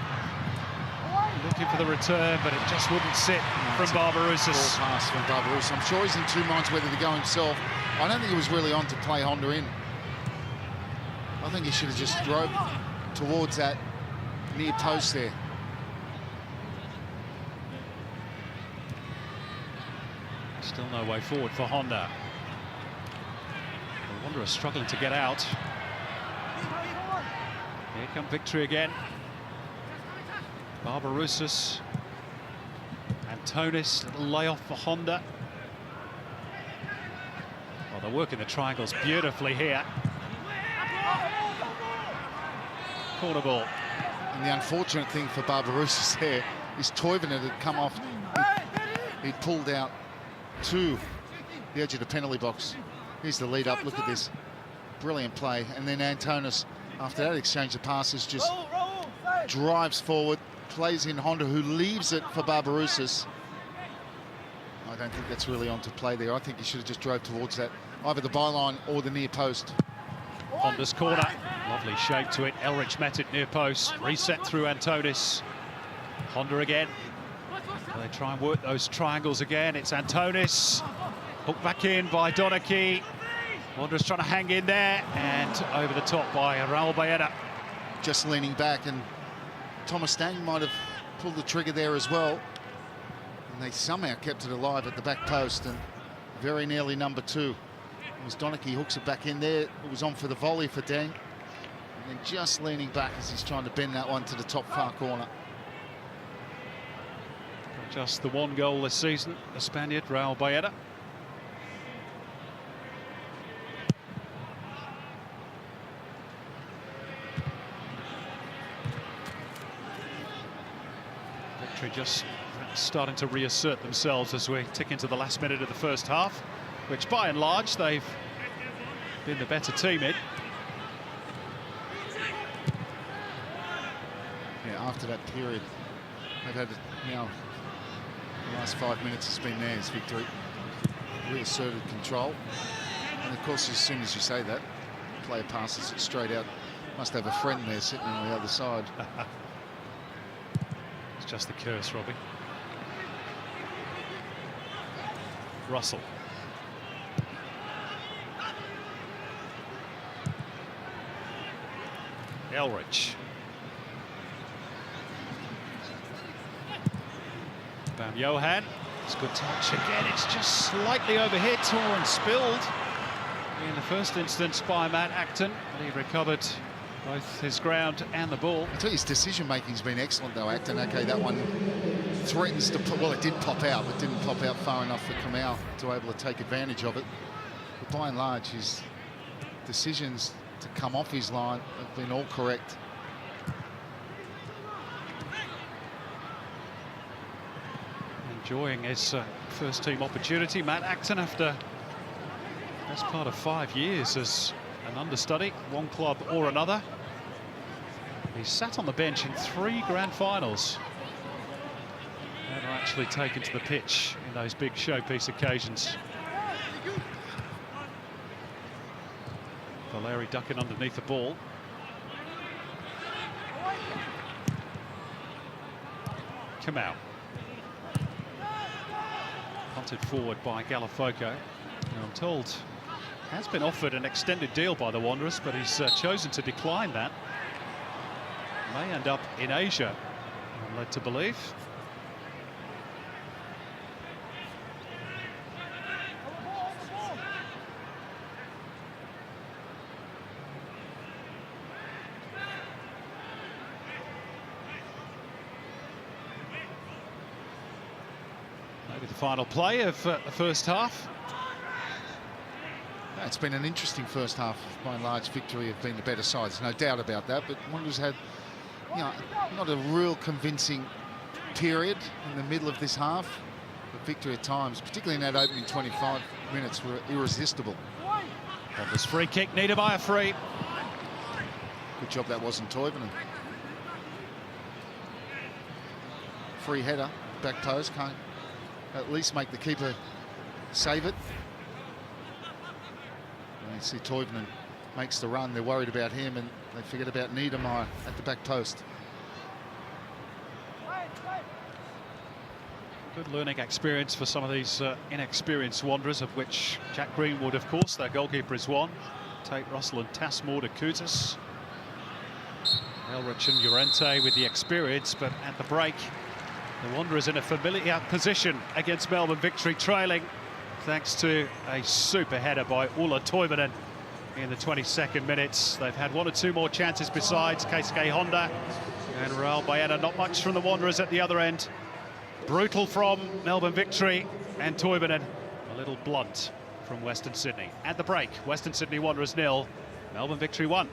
Looking for the return, but it just wouldn't sit from Barbarouses. Pass from Barbarouses. I'm sure he's in 2 minds whether to go himself. I don't think he was really on to play Honda in. I think he should have just drove towards that near post there. Still no way forward for Honda. The Wanderers struggling to get out. Here come victory again. Barbarouses. Antonis, little layoff for Honda. Well, they're working the triangles beautifully here. Corner ball. And the unfortunate thing for Barbarouses there is Toivonen had come off. He'd pulled out to the edge of the penalty box. Here's the lead up. Look at this. Brilliant play. And then Antonis, after that exchange of passes, just drives forward, plays in Honda, who leaves it for Barbarouses. I don't think that's really on to play there. I think he should have just drove towards that, either the byline or the near post. Honda's corner. Lovely shape to it. Elrich met it near post. Reset through Antonis. Honda again. They try and work those triangles again. It's Antonis. Hooked back in by Donachie. Wanderers trying to hang in there. And over the top by Raul Baeta. Just leaning back, and Thomas Stang might have pulled the trigger there as well. And they somehow kept it alive at the back post, and very nearly number 2. It was Donachie hooks it back in there. It was on for the volley for Dang. And then just leaning back as he's trying to bend that one to the top far corner. Just the 1 goal this season, the Spaniard, Raul Baeta. Victory just starting to reassert themselves as we tick into the last minute of the first half, which by and large they've been the better team in. Yeah, after that period, they've had, you know, the last 5 minutes has been theirs, victory. Reasserted control. And of course, as soon as you say that, the player passes it straight out. Must have a friend there sitting on the other side. It's just the curse, Robbie. Russell. Elrich. Bam Johan. It's a good touch again. It's just slightly overhit or spilled in the first instance by Matt Acton. But he recovered both his ground and the ball. I tell you, his decision-making's been excellent, though, Acton. OK, that one threatens to put... Well, it did pop out, but didn't pop out far enough for Kamau to be able to take advantage of it. But by and large, his decisions to come off his line have been all correct. Enjoying his first team opportunity, Matt Acton, after best part of 5 years as an understudy, one club or another. He sat on the bench in 3 grand finals. Never actually taken to the pitch in those big showpiece occasions. Valeri ducking underneath the ball. Kamau. Punted forward by Galafoco. Now, I'm told has been offered an extended deal by the Wanderers, but he's chosen to decline that. May end up in Asia, I'm led to believe. Final play of the first half. It's been an interesting first half. By and large, Victory have been the better side. There's no doubt about that. But Wanderers had, not a real convincing period in the middle of this half. But Victory at times, particularly in that opening 25 minutes, were irresistible. Wanderers free kick needed by a free. Good job that wasn't Toivonen. Free header, back post, can't at least make the keeper save it. And you see Toivonen makes the run. They're worried about him and they forget about Niedermeyer at the back post. Good learning experience for some of these inexperienced Wanderers, of which Jack Greenwood, of course, their goalkeeper, is one. Tate Russell and Tassmore to Kutas. Elrich and Llorente with the experience, but at the break, the Wanderers in a familiar position against Melbourne Victory, trailing thanks to a super header by Ulla Toivonen in the 22nd minutes. They've had one or two more chances besides. Keisuke Honda and Raul Baena. Not much from the Wanderers at the other end. Brutal from Melbourne Victory, and Toivonen a little blunt from Western Sydney. At the break, Western Sydney Wanderers 0, Melbourne Victory 1.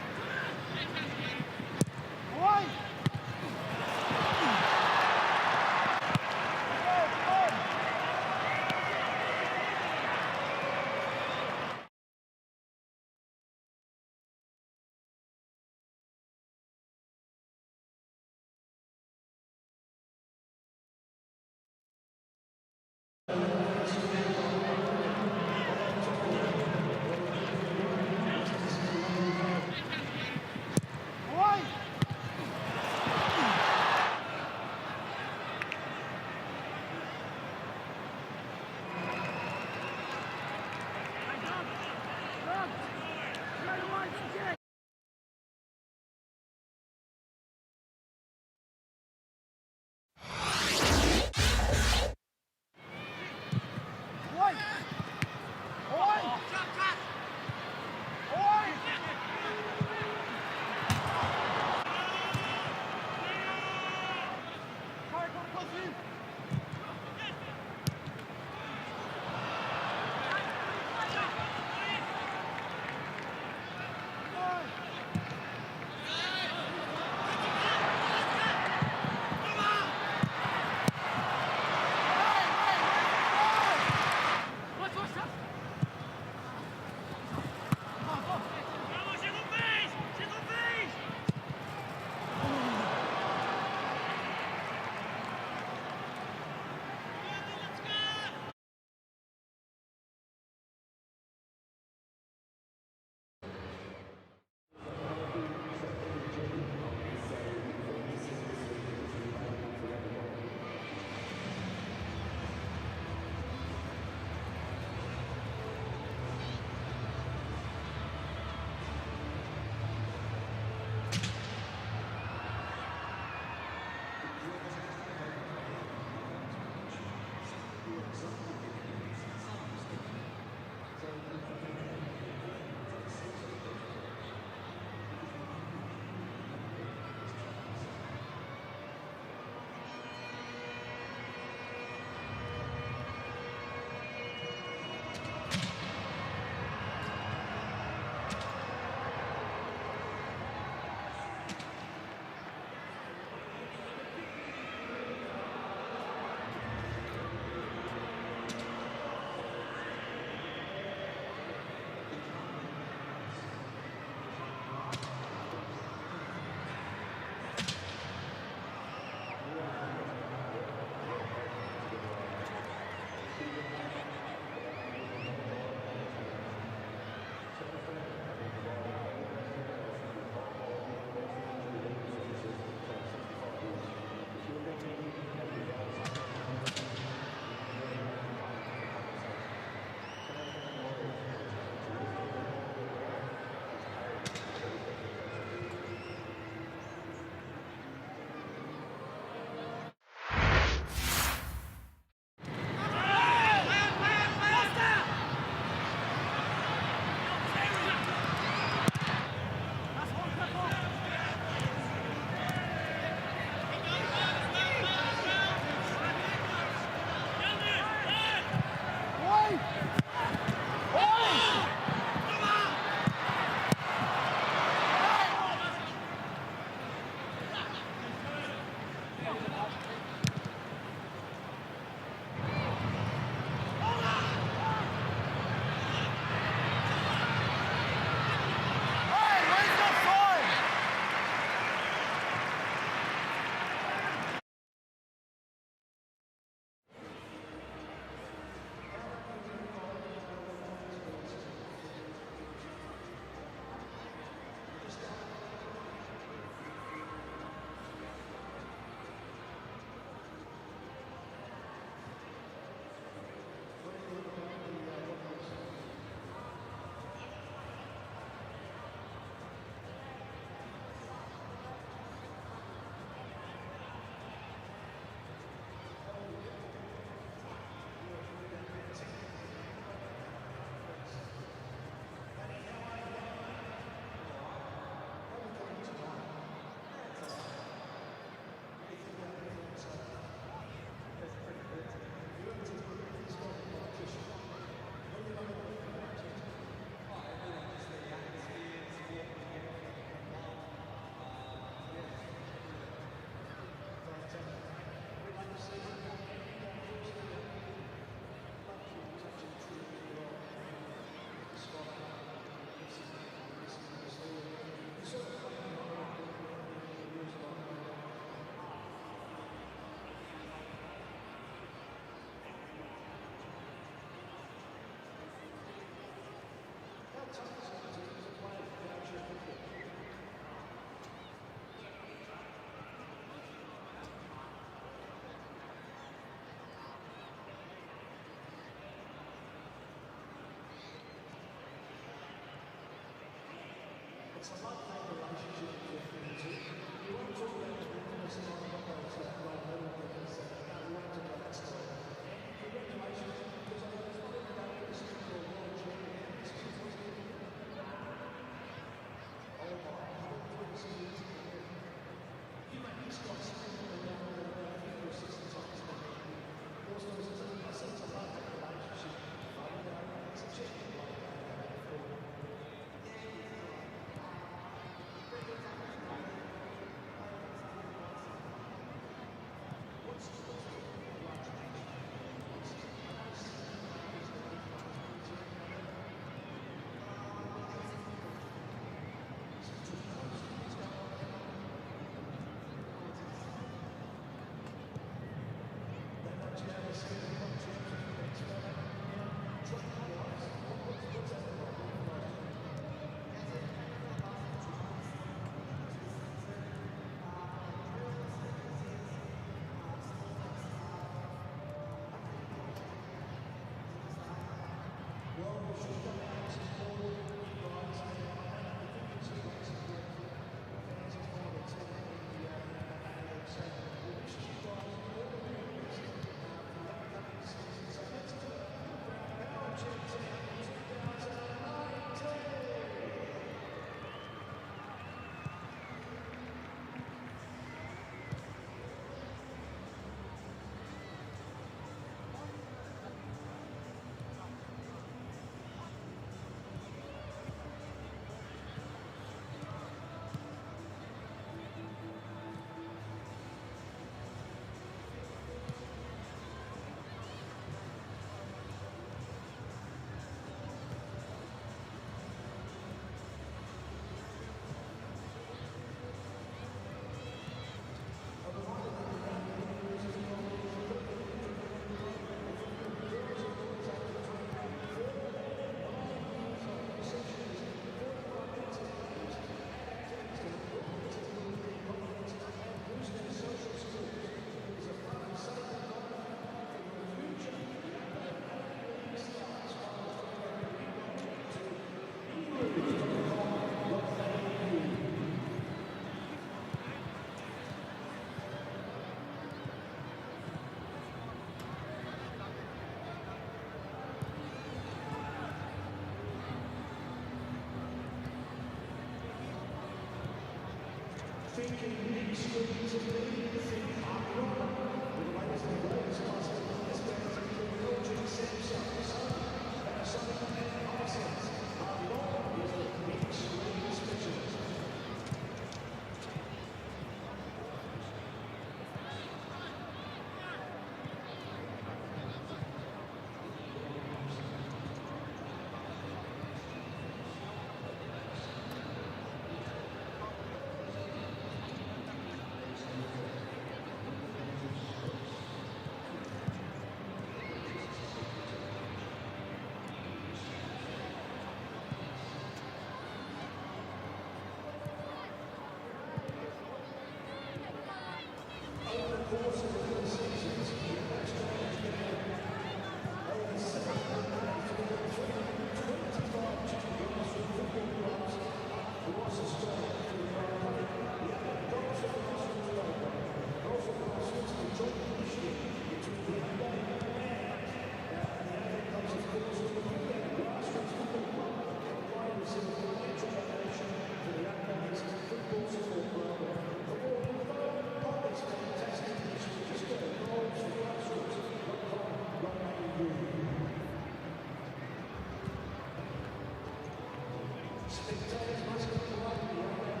Spectators must comply with the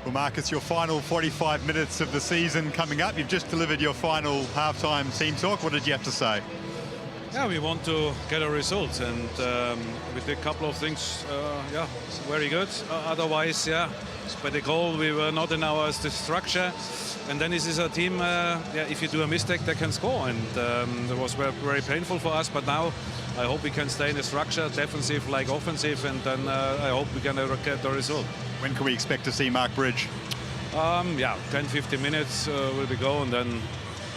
Well, Marcus, your final 45 minutes of the season coming up. You've just delivered your final halftime team talk. What did you have to say? Yeah, we want to get a result, and we did a couple of things. Yeah, very good. Otherwise, yeah, by the goal we were not in our structure, and then this is a team. Yeah, if you do a mistake, they can score, and it was very, very painful for us. But now, I hope we can stay in the structure, defensive like offensive, and then I hope we can get the result. When can we expect to see Mark Bridge? Yeah, 10-15 minutes will be go, and then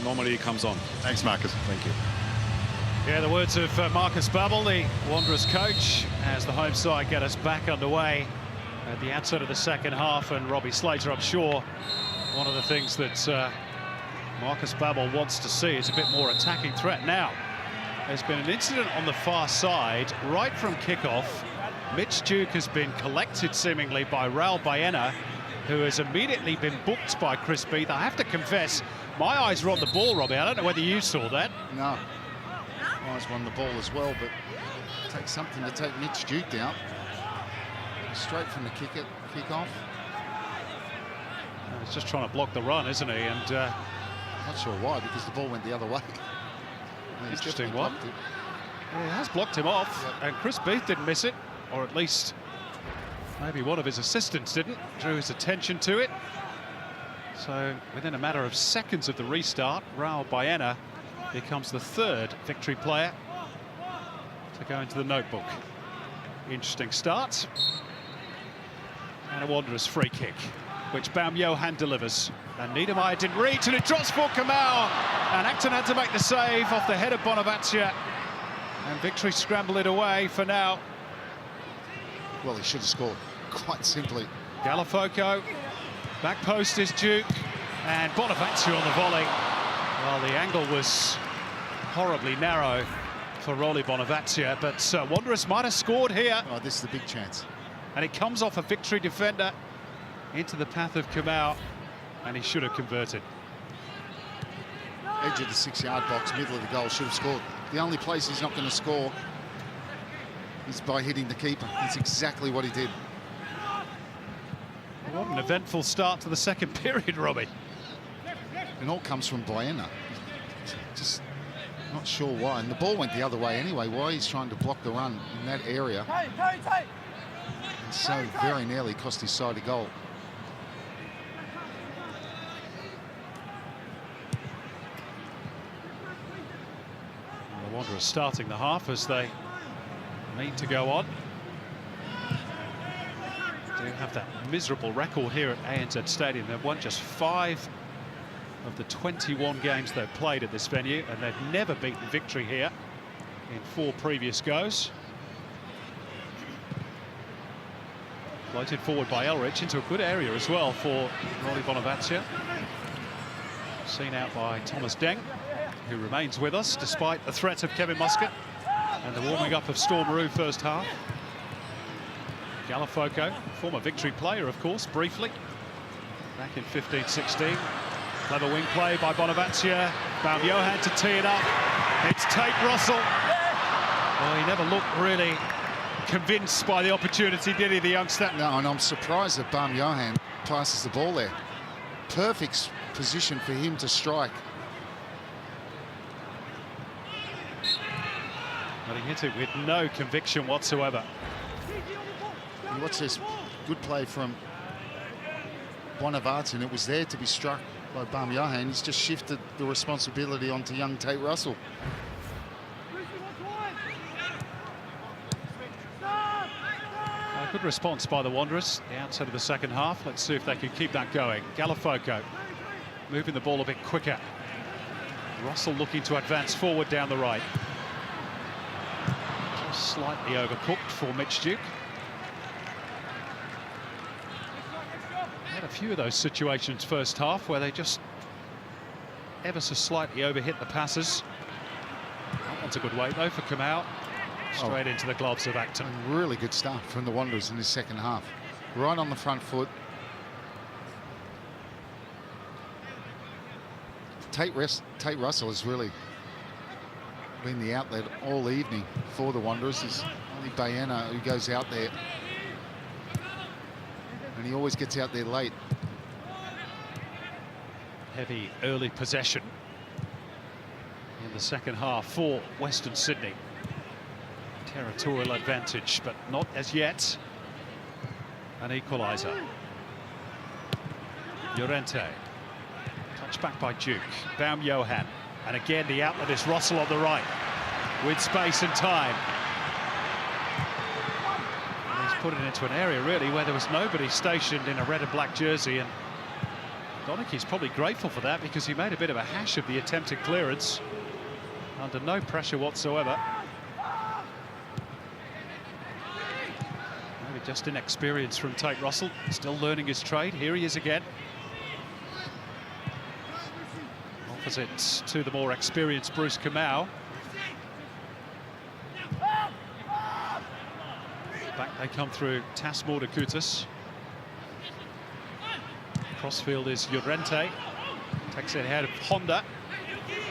normally he comes on. Thanks, Marcus. Thank you. Yeah, the words of Marcus Babbel, the Wanderers coach, as the home side get us back underway at the outset of the second half. And Robbie Slater, I'm sure one of the things that Marcus Babbel wants to see is a bit more attacking threat. Now, there's been an incident on the far side right from kickoff. Mitch Duke has been collected seemingly by Raul Baena, who has immediately been booked by Chris Beath. I have to confess, my eyes were on the ball, Robbie. I don't know whether you saw that. No. Eyes won the ball as well, but it takes something to take Mitch Duke down. Straight from the kick-off. He's just trying to block the run, isn't he? And Not sure why, because the ball went the other way. interesting one. Yeah, he has blocked him off, and Chris Beath didn't miss it, or at least maybe one of his assistants didn't. Drew his attention to it. So within a matter of seconds of the restart, Raul Baena becomes the third victory player to go into the notebook. Interesting start. And a Wanderers free kick, which Baum Johan delivers. And Niedermeyer didn't reach, and it drops for Kamau. And Acton had to make the save off the head of Bonavacia. And Victory scramble it away for now. Well, he should have scored, quite simply. Galafoco, back post is Duke, and Bonavacia on the volley. Well, the angle was horribly narrow for Rolly Bonavacia, but Wanderers might have scored here. Oh, this is the big chance. And it comes off a Victory defender into the path of Kamau, and he should have converted. Edge of the 6-yard box, middle of the goal, should have scored. The only place he's not going to score is by hitting the keeper. That's exactly what he did. What an eventful start to the second period, Robbie. It all comes from Baena. Just not sure why. And the ball went the other way anyway. Why he's trying to block the run in that area. And so very nearly cost his side a goal. The Wanderers starting the half as they mean to go on. Do have that miserable record here at ANZ Stadium. They've won just 5 of the 21 games they've played at this venue, and they've never beaten Victory here in 4 previous goes. Floated forward by Elrich into a good area as well for Rolly Bonavacia. Seen out by Thomas Deng, who remains with us despite the threat of Kevin Muscat and the warming up of Storm Roux first half. Galafoco, former Victory player, of course, briefly, back in 15-16. Clever wing play by Bonavacia. Baum Johan to tee it up. It's Tate Russell. Well, he never looked really convinced by the opportunity, did he, the youngster? No, and I'm surprised that Baum Johan passes the ball there. Perfect position for him to strike. But he hit it with no conviction whatsoever. And what's this? Good play from Bonavacia, and it was there to be struck by Baum Johan. He's just shifted the responsibility onto young Tate Russell. Good response by the Wanderers, the outset of the second half. Let's see if they can keep that going. Galafoco moving the ball a bit quicker. Russell looking to advance forward down the right. Just slightly overcooked for Mitch Duke. Had a few of those situations first half where they just ever so slightly overhit the passes. That one's a good weight though for Kamau. Straight into the gloves of Acton. A really good start from the Wanderers in the second half. Right on the front foot. Tate Russell has really been the outlet all evening for the Wanderers. It's only Baena who goes out there. And he always gets out there late. heavy early possession in the second half for Western Sydney. Territorial advantage, but not as yet an equaliser. Llorente, touch back by Duke, Baum Johan, and again the outlet is Russell on the right, with space and time. And he's put it into an area really where there was nobody stationed in a red and black jersey, and Donachie's probably grateful for that because he made a bit of a hash of the attempted clearance under no pressure whatsoever. Maybe just inexperience from Tate Russell, still learning his trade. Here he is again. Offers it to the more experienced Bruce Kamau. Back they come through Tasmore to Kutas. Crossfield is Llorente. Takes it ahead of Honda.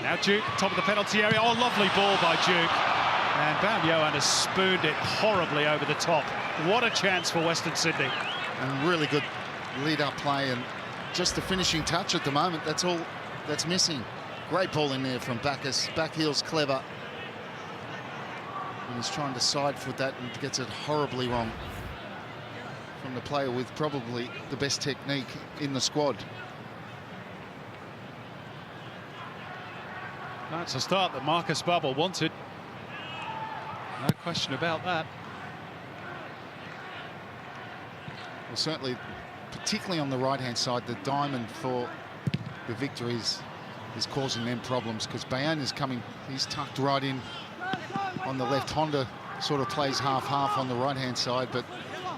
Now Duke, top of the penalty area. Oh, lovely ball by Duke. And Baum Johan has spooned it horribly over the top. What a chance for Western Sydney. And really good lead-up play, and just the finishing touch at the moment. That's all that's missing. Great ball in there from Bacchus. Back heel's clever. And he's trying to side foot that and gets it horribly wrong. From the player with probably the best technique in the squad. That's a start that Marcus Bubble wanted. No question about that. Well, certainly, particularly on the right-hand side, the diamond for the victories is causing them problems because Bayan is coming, he's tucked right in on the left. Honda sort of plays half-half on the right-hand side, but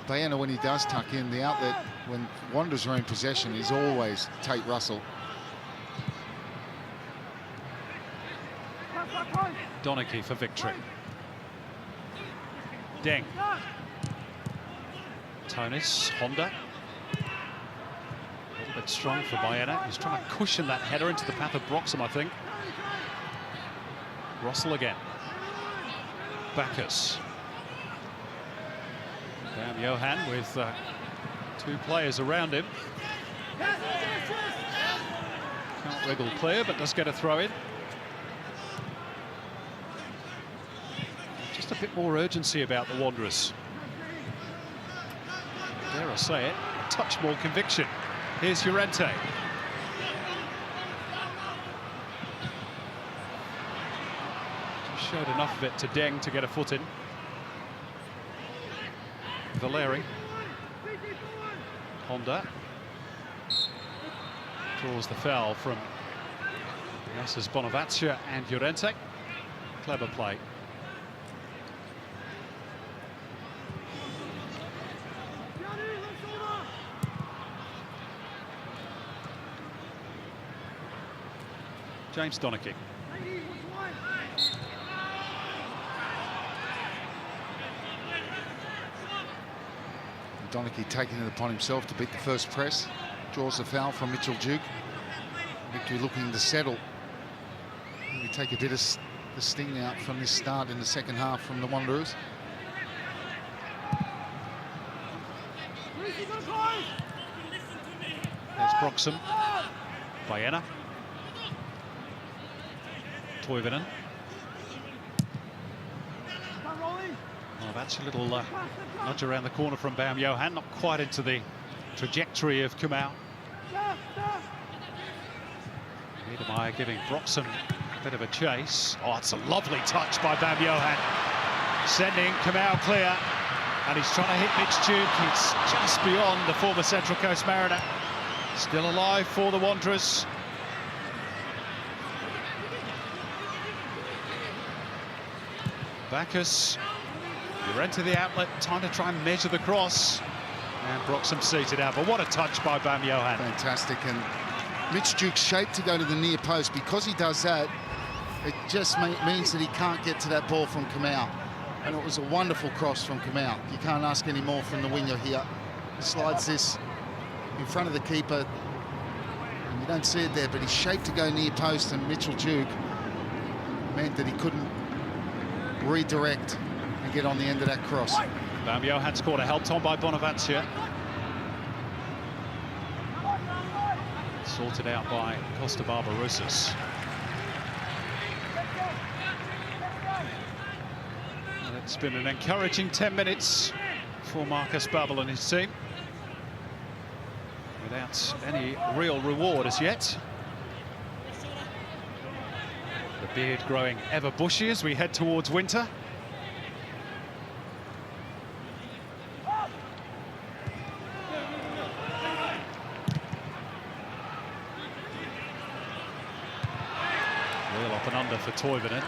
Bayana, when he does tuck in, the outlet, when Wanderers are in possession, is always Tate Russell. Donachie for victory. Deng. Tonis, Honda. A little bit strong for Bayana. He's trying to cushion that header into the path of Broxham, I think. Russell again. Bacchus. Baum Johan with two players around him. Can't wriggle clear, but does get a throw in. Just a bit more urgency about the Wanderers. Dare I say it, a touch more conviction. Here's Llorente. Just showed enough of it to Deng to get a foot in. Valeri. Honda. Draws the foul from Yassas Bonavacia and Llorente. Clever play. James Donachie. Donachie taking it upon himself to beat the first press. Draws the foul from Mitchell Duke. Victory looking to settle. We take a bit of the sting out from this start in the second half from the Wanderers. There's Broxham. Bayana. Toivonen. Oh, that's a little nudge around the corner from Baum Johan, not quite into the trajectory of Kamau. Niedermeyer giving Broxham a bit of a chase. Oh, it's a lovely touch by Baum Johan, sending Kamau clear, and he's trying to hit Mitch Duke. It's just beyond the former Central Coast Mariner. Still alive for the Wanderers. Bacchus, you're into the outlet, time to try and measure the cross, and Broxham seated out. But what a touch by Baum Johan. Fantastic, and Mitch Duke's shaped to go to the near post. Because he does that, it just means that he can't get to that ball from Kamau. And it was a wonderful cross from Kamau. You can't ask any more from the winger here. He slides this in front of the keeper, and you don't see it there, but he's shaped to go near post, and Mitchell Duke meant that he couldn't redirect and get on the end of that cross. Baum Johan corner helped on by Bonavacia. Sorted out by Costa Barbarouses. And it's been an encouraging 10 minutes for Marcus Babbel and his team, without any real reward as yet. The beard growing ever bushy as we head towards winter. Wheel up and under for Toivonen.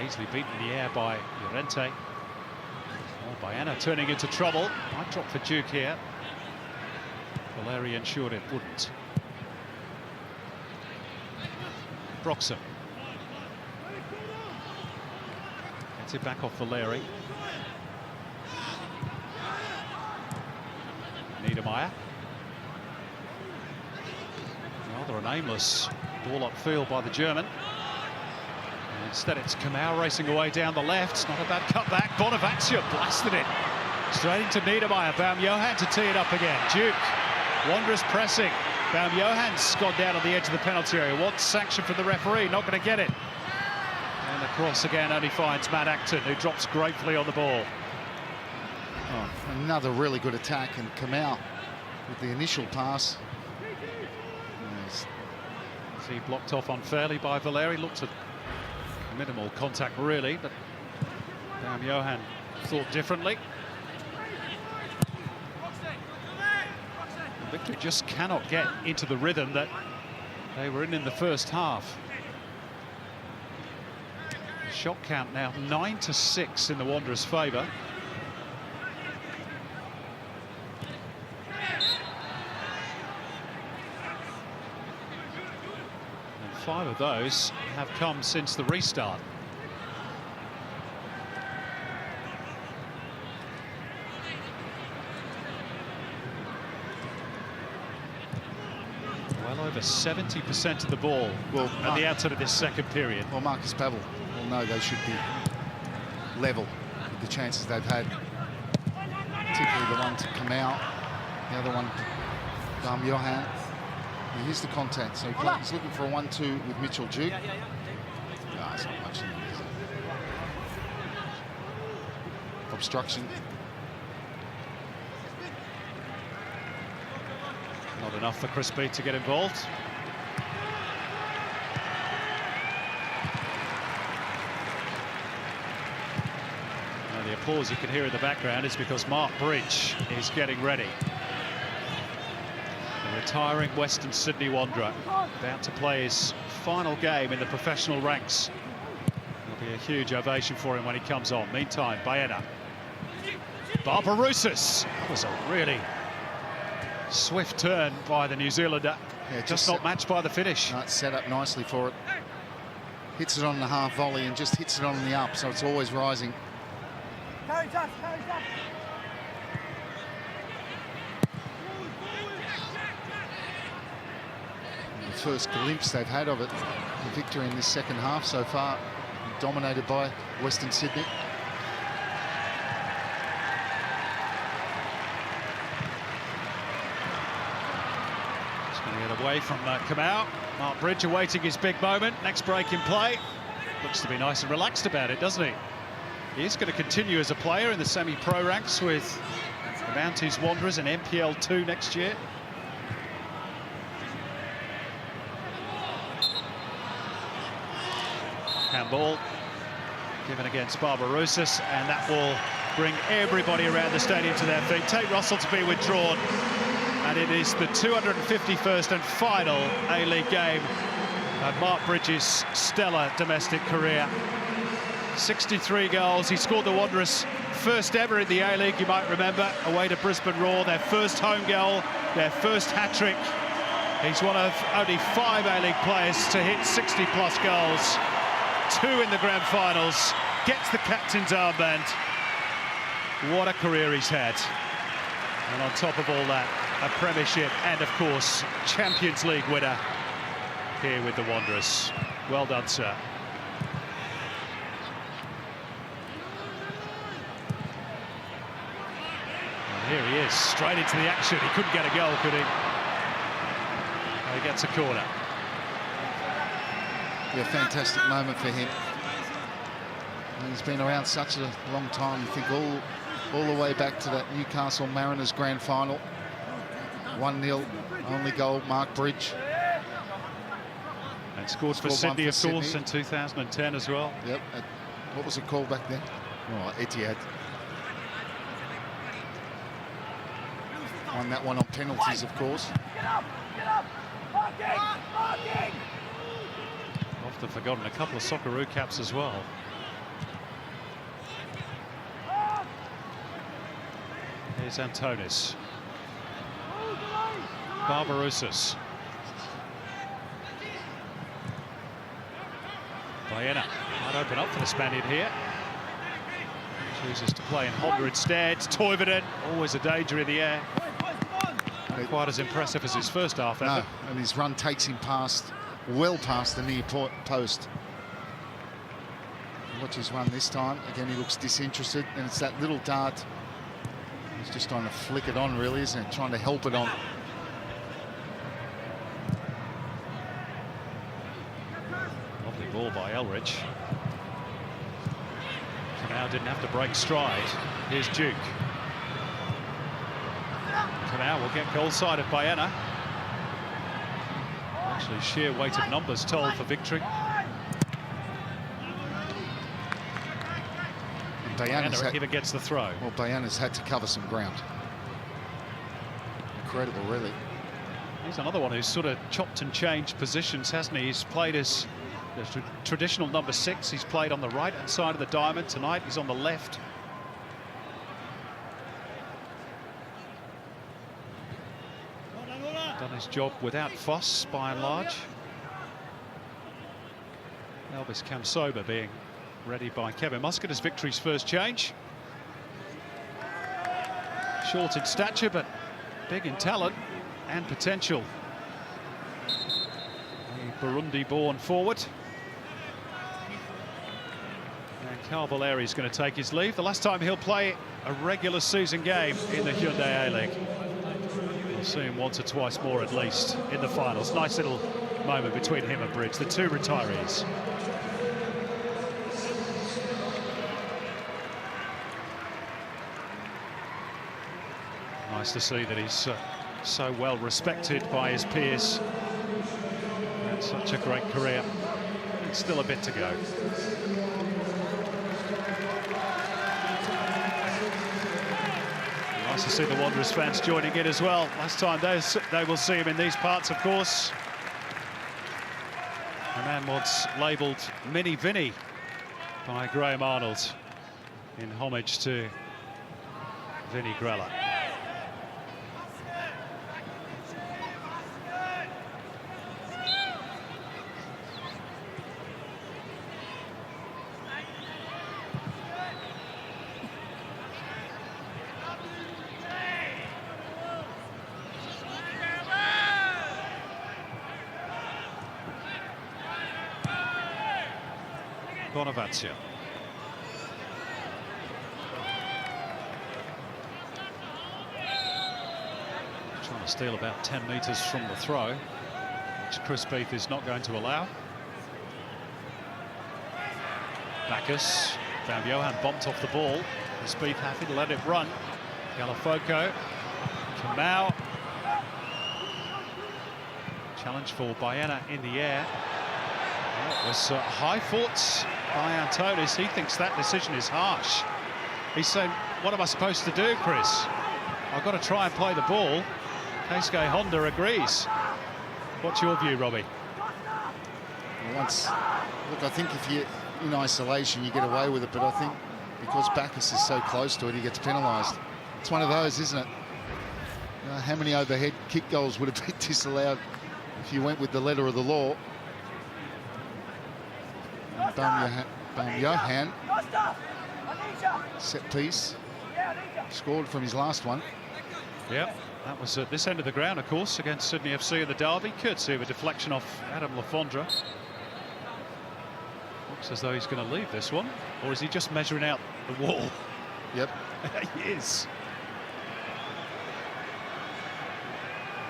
Easily beaten in the air by Llorente. Oh, Baena turning into trouble. Might drop for Duke here. Valeri ensured it wouldn't. Broxham. Gets it back off Valeri. Niedermeyer. Rather an aimless ball upfield by the German. And instead it's Kamau racing away down the left. It's not a bad cutback. Bonavacia blasted it straight into Niedermeyer. Baum-Johann to tee it up again. Duke. Wanderers pressing. Baum-Johann's gone down on the edge of the penalty area. Wants sanction from the referee. Not going to get it. And the cross again only finds Matt Acton, who drops gratefully on the ball. Oh, another really good attack, and Kamau with the initial pass. Yes. He blocked off unfairly by Valeri. Looked at minimal contact really, but Baum-Johann thought differently. Victory just cannot get into the rhythm that they were in the first half. The shot count now 9-6 in the Wanderers' favour. And 5 of those have come since the restart. Well over 70% of the ball at the outset of this second period. Well, Marcus Babbel will know they should be level with the chances they've had. Particularly the one to Kamau, the other one Baum-Johann. And here's the contact. So he's looking for a 1-2 with Mitchell Duke. No, it's not much in there, is it? Obstruction. Not enough for Chris Beat to get involved. Now the applause you can hear in the background is because Mark Bridge is getting ready. The retiring Western Sydney Wanderer, about to play his final game in the professional ranks. There'll be a huge ovation for him when he comes on. Meantime, Baena. Barbarouses. That was a really swift turn by the New Zealander. Yeah, just not matched by the finish. No, it's set up nicely for it. Hits it on the half volley and just hits it on the up, so it's always rising. Carry Josh, carry Josh. And the first glimpse they've had of it, the victory in this second half so far, dominated by Western Sydney. Away from Kamau. Mark Bridge awaiting his big moment. Next break in play. Looks to be nice and relaxed about it, doesn't he? He's going to continue as a player in the semi-pro ranks with the Mounties Wanderers in NPL 2 next year. Handball given against Barbarouses, and that will bring everybody around the stadium to their feet. Tate Russell to be withdrawn. And it is the 251st and final A-League game of Mark Bridges' stellar domestic career. 63 goals. He scored the Wanderers' first ever in the A-League, you might remember, away to Brisbane Roar, their first home goal, their first hat-trick. He's one of only 5 A-League players to hit 60-plus goals. 2 in the grand finals. Gets the captain's armband. What a career he's had. And on top of all that, a Premiership and, of course, Champions League winner here with the Wanderers. Well done, sir. And here he is, straight into the action. He couldn't get a goal, could he? gets a corner. Yeah, fantastic moment for him. He's been around such a long time. You think all the way back to that Newcastle Mariners grand final. 1-0, only goal, Mark Bridge. And scored for Sydney, of course, in 2010 as well. Yep. What was it called back then? Oh, Etihad. Won that one on penalties, of course. Get up! Marking! Often forgotten, a couple of Socceroo caps as well. Here's Antonis. Barbarouses. Baena might open up for the Spaniard here. Chooses to play in Honda instead. Toivonen, always a danger in the air. Not quite as impressive as his first half effort. No, and his run takes him well past the near post. Watch his run this time. Again, he looks disinterested, and it's that little dart. He's just trying to flick it on, really, isn't it? Trying to help it on. Lovely ball by Elrich. Kamau didn't have to break stride. Here's Duke. Kamau will get goal side of Baena. Actually, sheer weight of numbers told for victory. Baena even gets the throw. Well, Baena's had to cover some ground. Incredible, really. He's another one who's sort of chopped and changed positions, hasn't he? He's played as the traditional number 6. He's played on the right-hand side of the diamond. Tonight, he's on the left. Done his job without fuss, by and large. Elvis Kamsoba being ready by Kevin Muscat as victory's first change. Short in stature, but big in talent and potential. A Burundi-born forward. And Cavalieri is going to take his leave. The last time he'll play a regular season game in the Hyundai A-League. We'll see him once or twice more at least in the finals. Nice little moment between him and Bridge, the two retirees. Nice to see that he's so well respected by his peers. Had such a great career. And still a bit to go. Nice to see the Wanderers fans joining in as well. Last time they will see him in these parts, of course. A man once labelled Mini Vinny by Graham Arnold in homage to Vinnie Grella. Bonavazia. Trying to steal about 10 metres from the throw, which Chris Beath is not going to allow. Bacchus, found Johan bumped off the ball. Chris Beath happy to let it run. Galafoko, Kamau. Challenge for Baena in the air. It was high fought by Antonis. He thinks that decision is harsh. He's saying, what am I supposed to do, Chris? I've got to try and play the ball. Keisuke Honda agrees. What's your view, Robbie? Look, I think if you're in isolation, you get away with it, but I think because Bacchus is so close to it, he gets penalised. It's one of those, isn't it? How many overhead kick goals would have been disallowed if you went with the letter of the law? Johan, set piece, scored from his last one. Yep, that was at this end of the ground, of course, against Sydney FC in the derby. Courtesy of a deflection off Adam Lafondra. Looks as though he's going to leave this one, or is he just measuring out the wall? Yep. He is.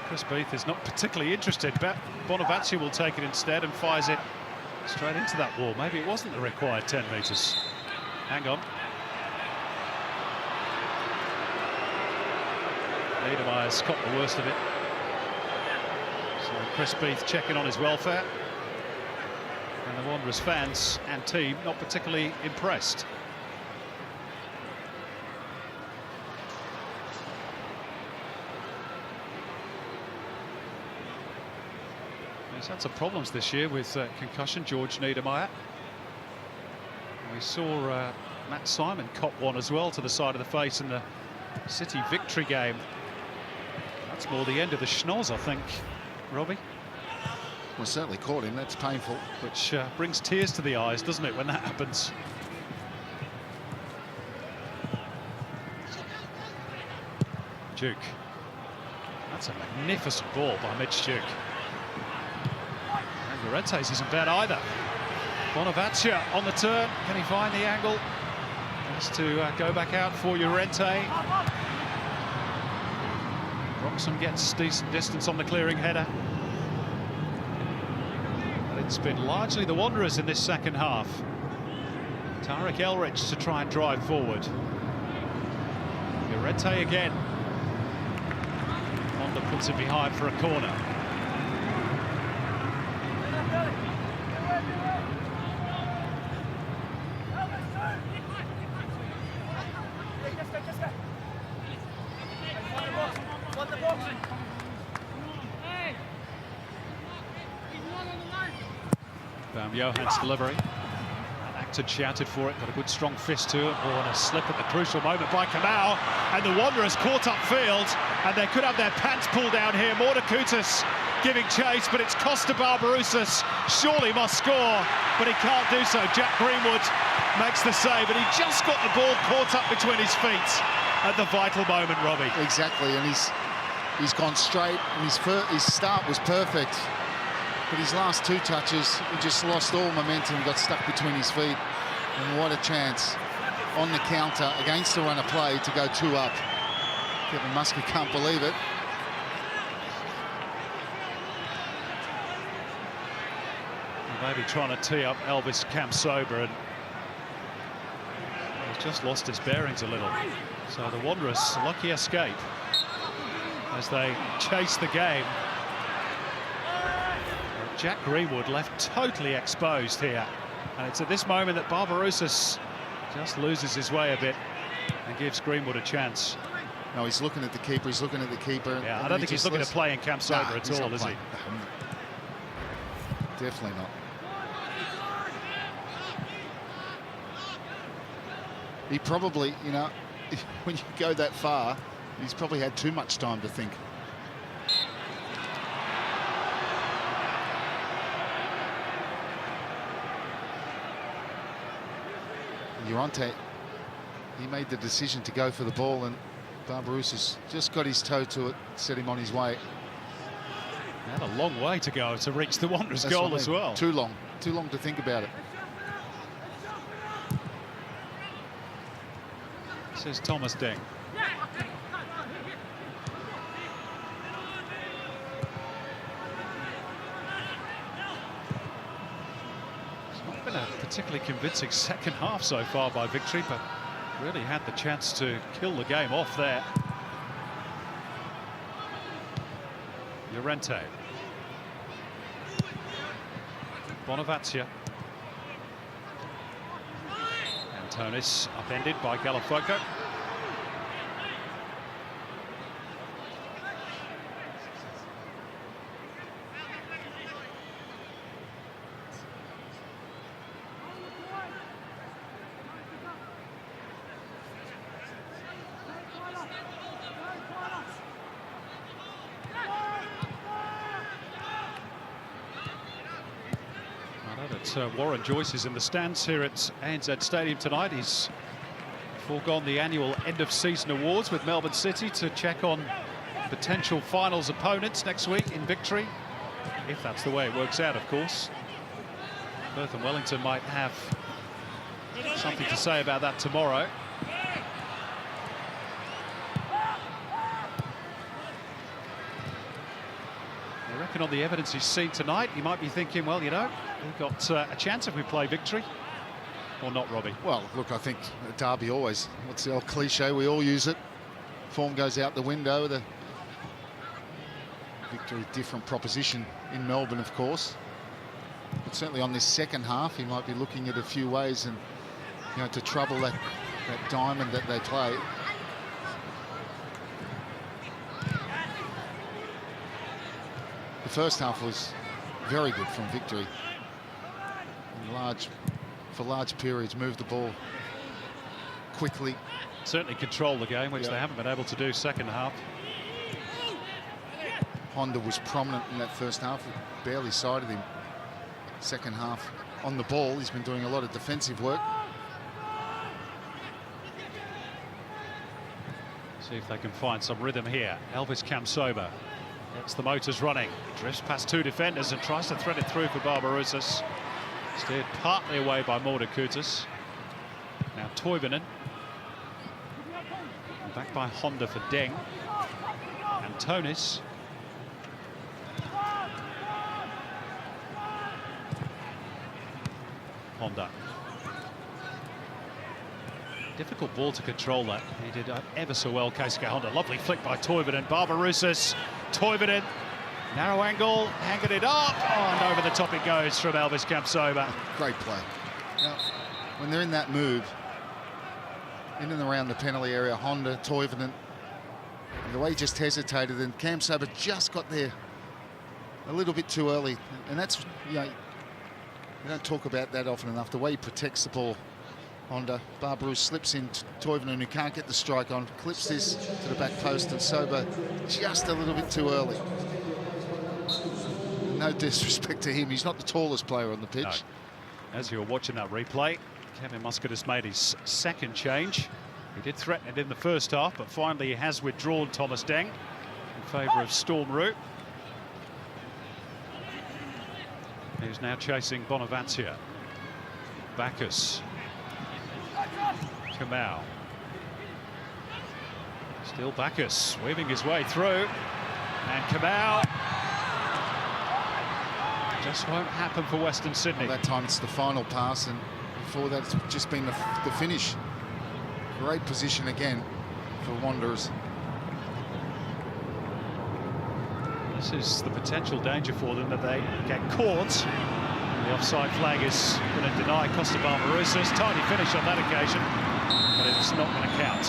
Chris Beath is not particularly interested, but Bonavazia will take it instead and fires it straight into that wall. Maybe it wasn't the required 10 metres. Hang on. Niedermayer's caught the worst of it. So Chris Beath checking on his welfare. And the Wanderers fans and team not particularly impressed. He's had some problems this year with concussion, George Niedermayer. We saw Matt Simon cop one as well to the side of the face in the City victory game. That's more the end of the schnoz, I think, Robbie. Well, certainly caught him. That's painful. Which brings tears to the eyes, doesn't it, when that happens? Duke. That's a magnificent ball by Mitch Duke. And Llorente's isn't bad either. Bonavazia on the turn. Can he find the angle? Has to go back out for Llorente. Roxham gets decent distance on the clearing header. But it's been largely the Wanderers in this second half. Tarek Elrich to try and drive forward. Llorente again. Honda puts it behind for a corner. Johan's delivery. Acted, shouted for it, got a good strong fist to it. Oh, and a slip at the crucial moment by Kamau. And the Wanderers caught upfield, and they could have their pants pulled down here. Mordakutis giving chase, but it's Costa Barbarouses. Surely must score, but he can't do so. Jack Greenwood makes the save, and he just got the ball caught up between his feet at the vital moment, Robbie. Exactly, and he's gone straight, and his start was perfect. But his last two touches, he just lost all momentum, got stuck between his feet. And what a chance on the counter against the runner play to go 2 up. Kevin Muscat can't believe it. Maybe trying to tee up Elvis Kamsoba, and he's just lost his bearings a little. So the Wanderers, lucky escape as they chase the game. Jack Greenwood left totally exposed here, and it's at this moment that Barbarouses just loses his way a bit and gives Greenwood a chance. No, he's looking at the keeper, he's looking at the keeper. Yeah, I don't think he's looking at playing Kamsoba at all, is he? Definitely not. He probably, you know, when you go that far, he's probably had too much time to think. Llorente, he made the decision to go for the ball, and Barbarouses just got his toe to it, set him on his way. He had a long way to go to reach the Wanderers' goal as well. Too long to think about it. Says Thomas Deng. Been a particularly convincing second half so far by Victory, but really had the chance to kill the game off there. Llorente. Bonavazia. Antonis upended by Galafoco. Warren Joyce is in the stands here at ANZ Stadium tonight. He's foregone the annual end-of-season awards with Melbourne City to check on potential finals opponents next week in Victory, if that's the way it works out, of course. Perth and Wellington might have something to say about that tomorrow. looking on the evidence he's seen tonight, he might be thinking, well, you know, we've got a chance if we play victory. Or not, Robbie? Well, look, I think Derby always, what's the old cliche, we all use it. Form goes out the window. The victory, different proposition in Melbourne, of course. But certainly on this second half, he might be looking at a few ways and, you know, to trouble that diamond that they play. The first half was very good from victory. For large periods, moved the ball quickly. Certainly control the game, which they haven't been able to do second half. Honda was prominent in that first half, barely sided him. Second half on the ball, he's been doing a lot of defensive work. See if they can find some rhythm here. Elvis Kamsoba gets the motors running, drifts past two defenders and tries to thread it through for Barbarouses. Steered partly away by Mordakutis. Now Toivonen. Back by Honda for Deng. And Tonis. Honda. Difficult ball to control that. He did ever so well, Keisuke Honda. Lovely flick by Toivonen. Barbarouses. Toivonen. Narrow angle, hanging it up. Oh, and over the top it goes from Elvis Kamsoba. Great play. Now, when they're in that move, in and around the penalty area, Honda, Toivonen, the way he just hesitated, and Kamsoba just got there a little bit too early. And that's, you know, we don't talk about that often enough. The way he protects the ball, Honda. Barbarouses slips in Toivonen, who can't get the strike on, clips this to the back post, and Soba just a little bit too early. No disrespect to him, he's not the tallest player on the pitch. No. As you're watching that replay, Kevin Muscat has made his second change. He did threaten it in the first half, but finally he has withdrawn Thomas Deng in favour of Storm Root. He's now chasing Bonavancia. Bacchus. Kamau. Still Bacchus weaving his way through. And Kamau. Just won't happen for Western Sydney. Well, that time it's the final pass, and before that it's just been the finish. Great position again for Wanderers. This is the potential danger for them, that they get caught. The offside flag is going to deny Costa Barbarouses. Tiny finish on that occasion, but it's not going to count.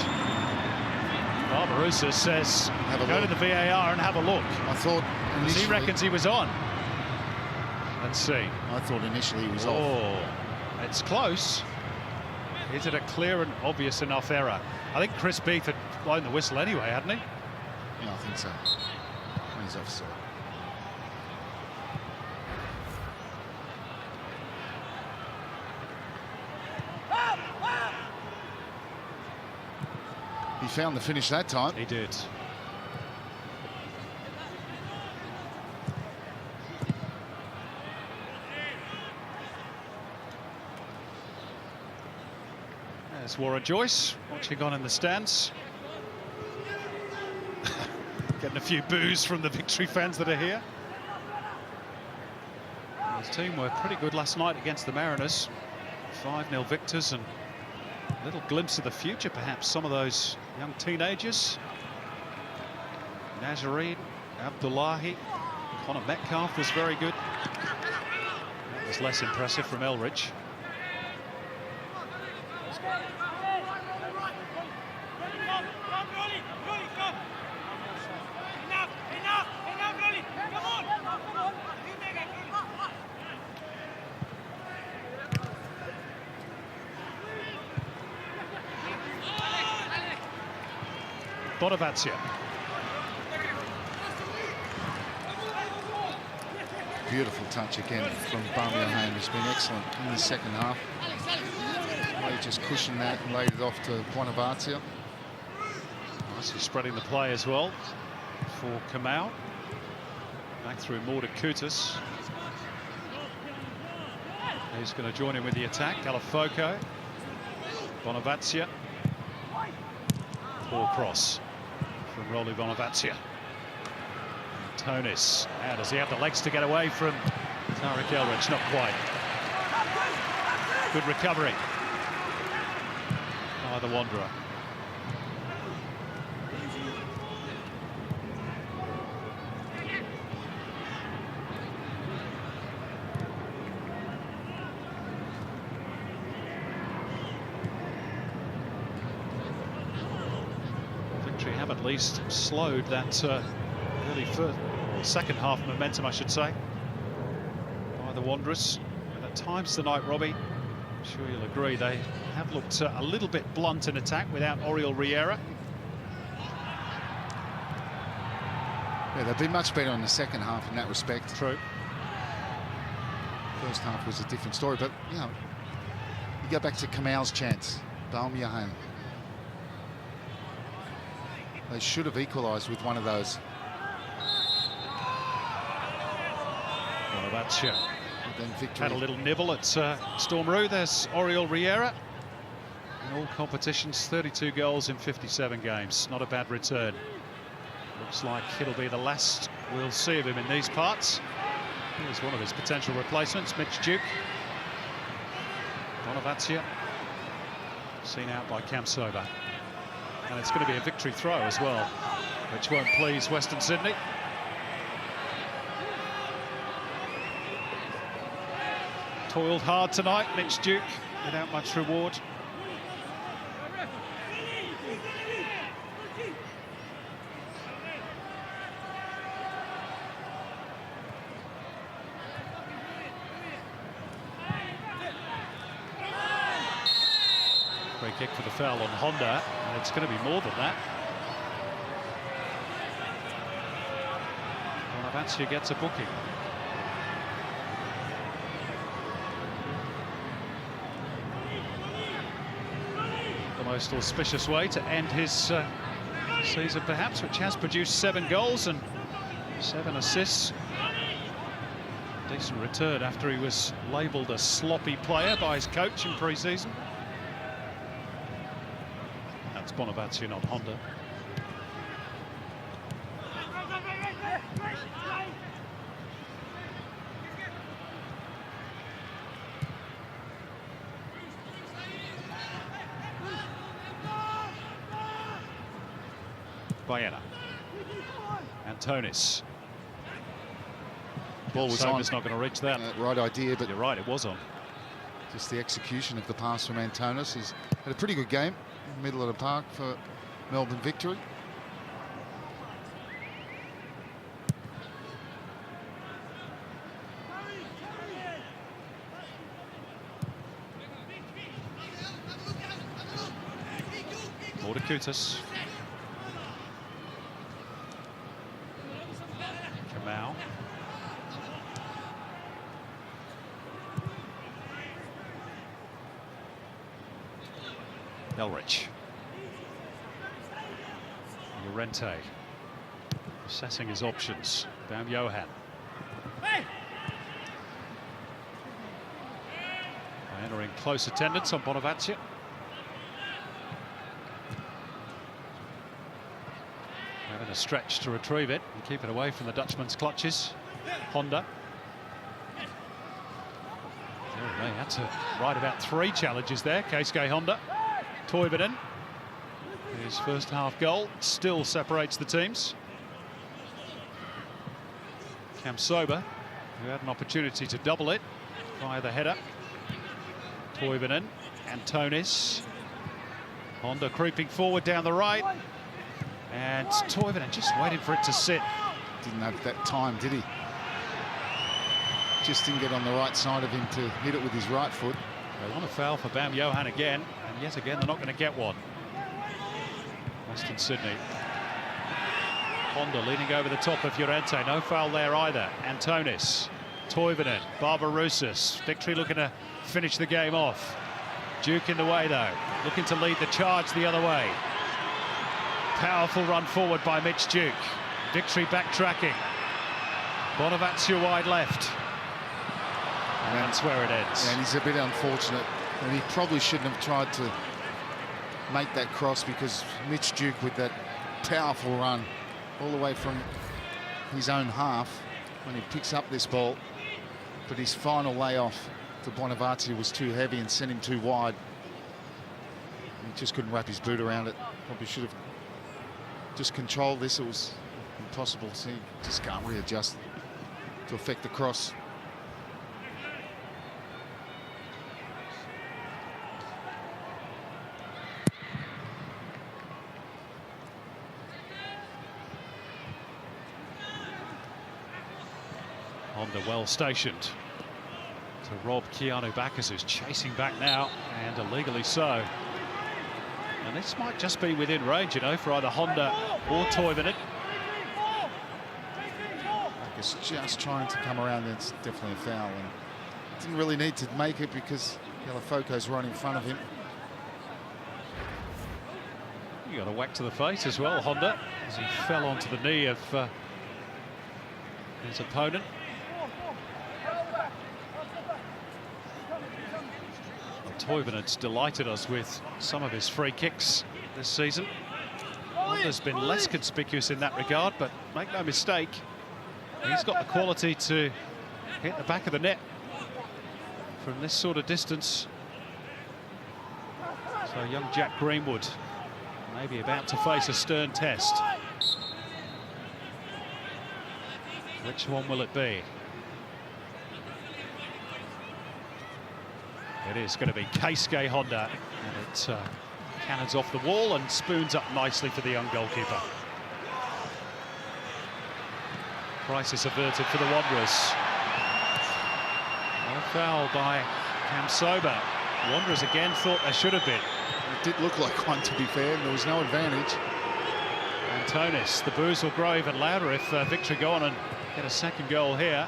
Barbarouses says, go to the VAR and have a look. I thought initially, he reckons he was on. Let's see. I thought initially he was off. Oh, it's close. Is it a clear and obvious enough error? I think Chris Beath had blown the whistle anyway, hadn't he? Yeah, I think so. He's offside. He found the finish that time. He did. There's Warren Joyce watching on in the stands. Getting a few boos from the Victory fans that are here. His team were pretty good last night against the Mariners. 5-0 victors, and a little glimpse of the future, perhaps. Some of those young teenagers. Nazarene, Abdullahi, Connor Metcalf was very good. That was less impressive from Elridge. Bonavancia. Beautiful touch again from Bamiyan. He's been excellent in the second half. He just cushioned that and laid it off to Bonavancia. Nicely spreading the play as well for Kamau. Back through Mordakutis. He's going to join in with the attack. Galafoco. Bonavancia. Poor cross from Rolly Bonavancia. Tonis. Now, does he have the legs to get away from Tarek Elrich? Not quite. Good recovery by the Wanderer. Victory have at least slowed that early second half momentum, I should say, by the Wanderers. And at times tonight, Robbie, I'm sure you'll agree, they have looked a little bit blunt in attack without Oriol Riera. Yeah, they've been much better in the second half in that respect. True. First half was a different story, but, you know, you go back to Kamal's chance, Baumjohann. They should have equalised with one of those. Bonaventure Then victory. had a little nibble at Storm Roux. There's Oriol Riera. In all competitions, 32 goals in 57 games. Not a bad return. Looks like it'll be the last we'll see of him in these parts. Here's one of his potential replacements, Mitch Duke. Bonaventure seen out by Cam Sober. And it's going to be a victory throw as well, which won't please Western Sydney. Toiled hard tonight, Mitch Duke, without much reward. Free kick for the foul on Honda, and it's going to be more than that. Bonaventure gets a booking. The most auspicious way to end his season, perhaps, which has produced 7 goals and 7 assists. Decent return after he was labelled a sloppy player by his coach in pre-season. That's Bonaventure, not Honda. Baena. Antonis. Ball was on. It's not going to reach that. Right idea, but You're right, it was on. just the execution of the pass from Antonis. He's had a pretty good game in the middle of the park for Melbourne victory. Mordakutis. Kamau. Elrich. Llorente. Assessing his options. Baumjohann. Entering close attendance on Bonaventure. Having a stretch to retrieve it and keep it away from the Dutchman's clutches. Honda. Oh, they had to write about 3 challenges there. Keisuke Honda. Toivonen. His first half goal still separates the teams. Cam Sober, who had an opportunity to double it via the header. Toivonen. Antonis. Honda creeping forward down the right. And Toivonen just waiting for it to sit. Didn't have that time, did he? Just didn't get on the right side of him to hit it with his right foot. They want a foul for Baumjohann again, and yet again they're not going to get one. Western Sydney. Honda leaning over the top of Llorente. No foul there either. Antonis. Toivonen. Barbarouses. Victory looking to finish the game off. Duke in the way though. Looking to lead the charge the other way. Powerful run forward by Mitch Duke. Victory backtracking. Bonaventure wide left. And that's where it ends. And he's a bit unfortunate. And he probably shouldn't have tried to make that cross, because Mitch Duke with that powerful run all the way from his own half when he picks up this ball, but his final layoff to Bonavati was too heavy and sent him too wide. He just couldn't wrap his boot around it. Probably should have just controlled this. It was impossible. See, just can't readjust to affect the cross. Honda well stationed to rob Keanu Bacchus, who's chasing back now, and illegally so. And this might just be within range, you know, for either Honda or Toivonen. Bacchus just trying to come around. It's definitely a foul, and didn't really need to make it because Galafoco's right in front of him. You got a whack to the face as well, Honda, as he fell onto the knee of his opponent. Toivonen's delighted us with some of his free kicks this season. Honda's been less conspicuous in that regard, but make no mistake, he's got the quality to hit the back of the net from this sort of distance. So young Jack Greenwood maybe about to face a stern test. Which one will it be? It is going to be Keisuke Honda, and it cannons off the wall and spoons up nicely for the young goalkeeper. Crisis averted for the Wanderers. No foul by Kamsoba. Wanderers again thought there should have been. It did look like one, to be fair. There was no advantage. Antonis, the boos will grow even louder if Victory go on and get a second goal here.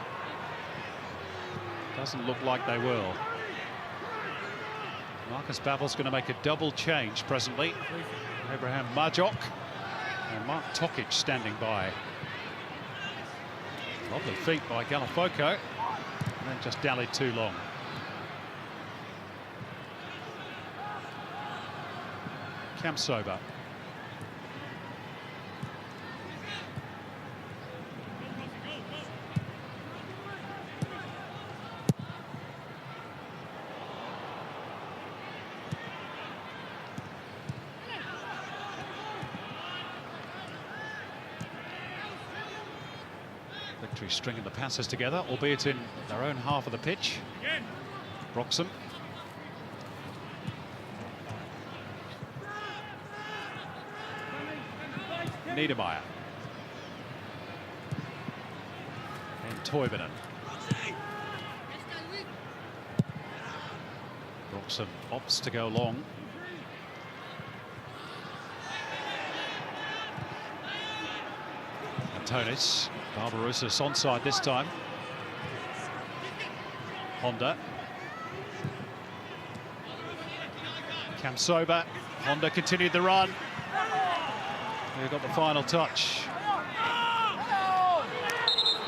Doesn't look like they will. Marcus Babbel's going to make a double change presently. Abraham Marjok and Mark Tokic standing by. Lovely feet by Galafoco, and then just dallied too long. Kamsoba. Victory stringing the passes together, albeit in their own half of the pitch. Broxham. Niedermeyer. And Toivonen. Broxham opts to go long. Antonis. Barbarouses onside this time. Honda. Kamsoba. Honda continued the run. They got the final touch.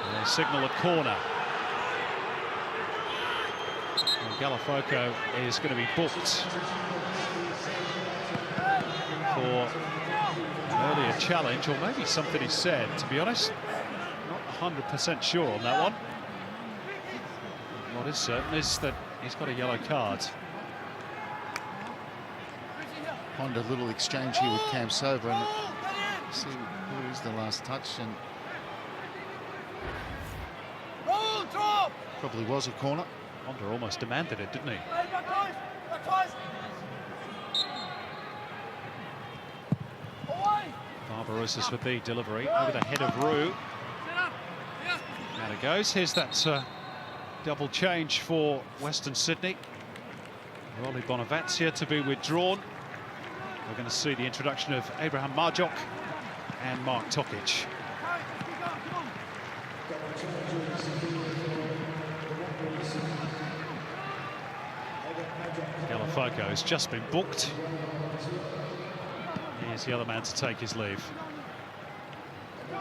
And they signal a corner. And Galafoco is going to be booked for an earlier challenge, or maybe something he said, to be honest. Not 100% sure on that one. What is certain is that he's got a yellow card. Honda, little exchange here with Kamsoba, and see who's the last touch, and probably was a corner. Honda almost demanded it, didn't he? Barbarouses with the delivery over the head of Roux. And it goes. Here's that double change for Western Sydney. Rolly Bonavazia to be withdrawn. We're going to see the introduction of Abraham Marjok and Mark Tokic. Galafoco has just been booked. Here's the other man to take his leave.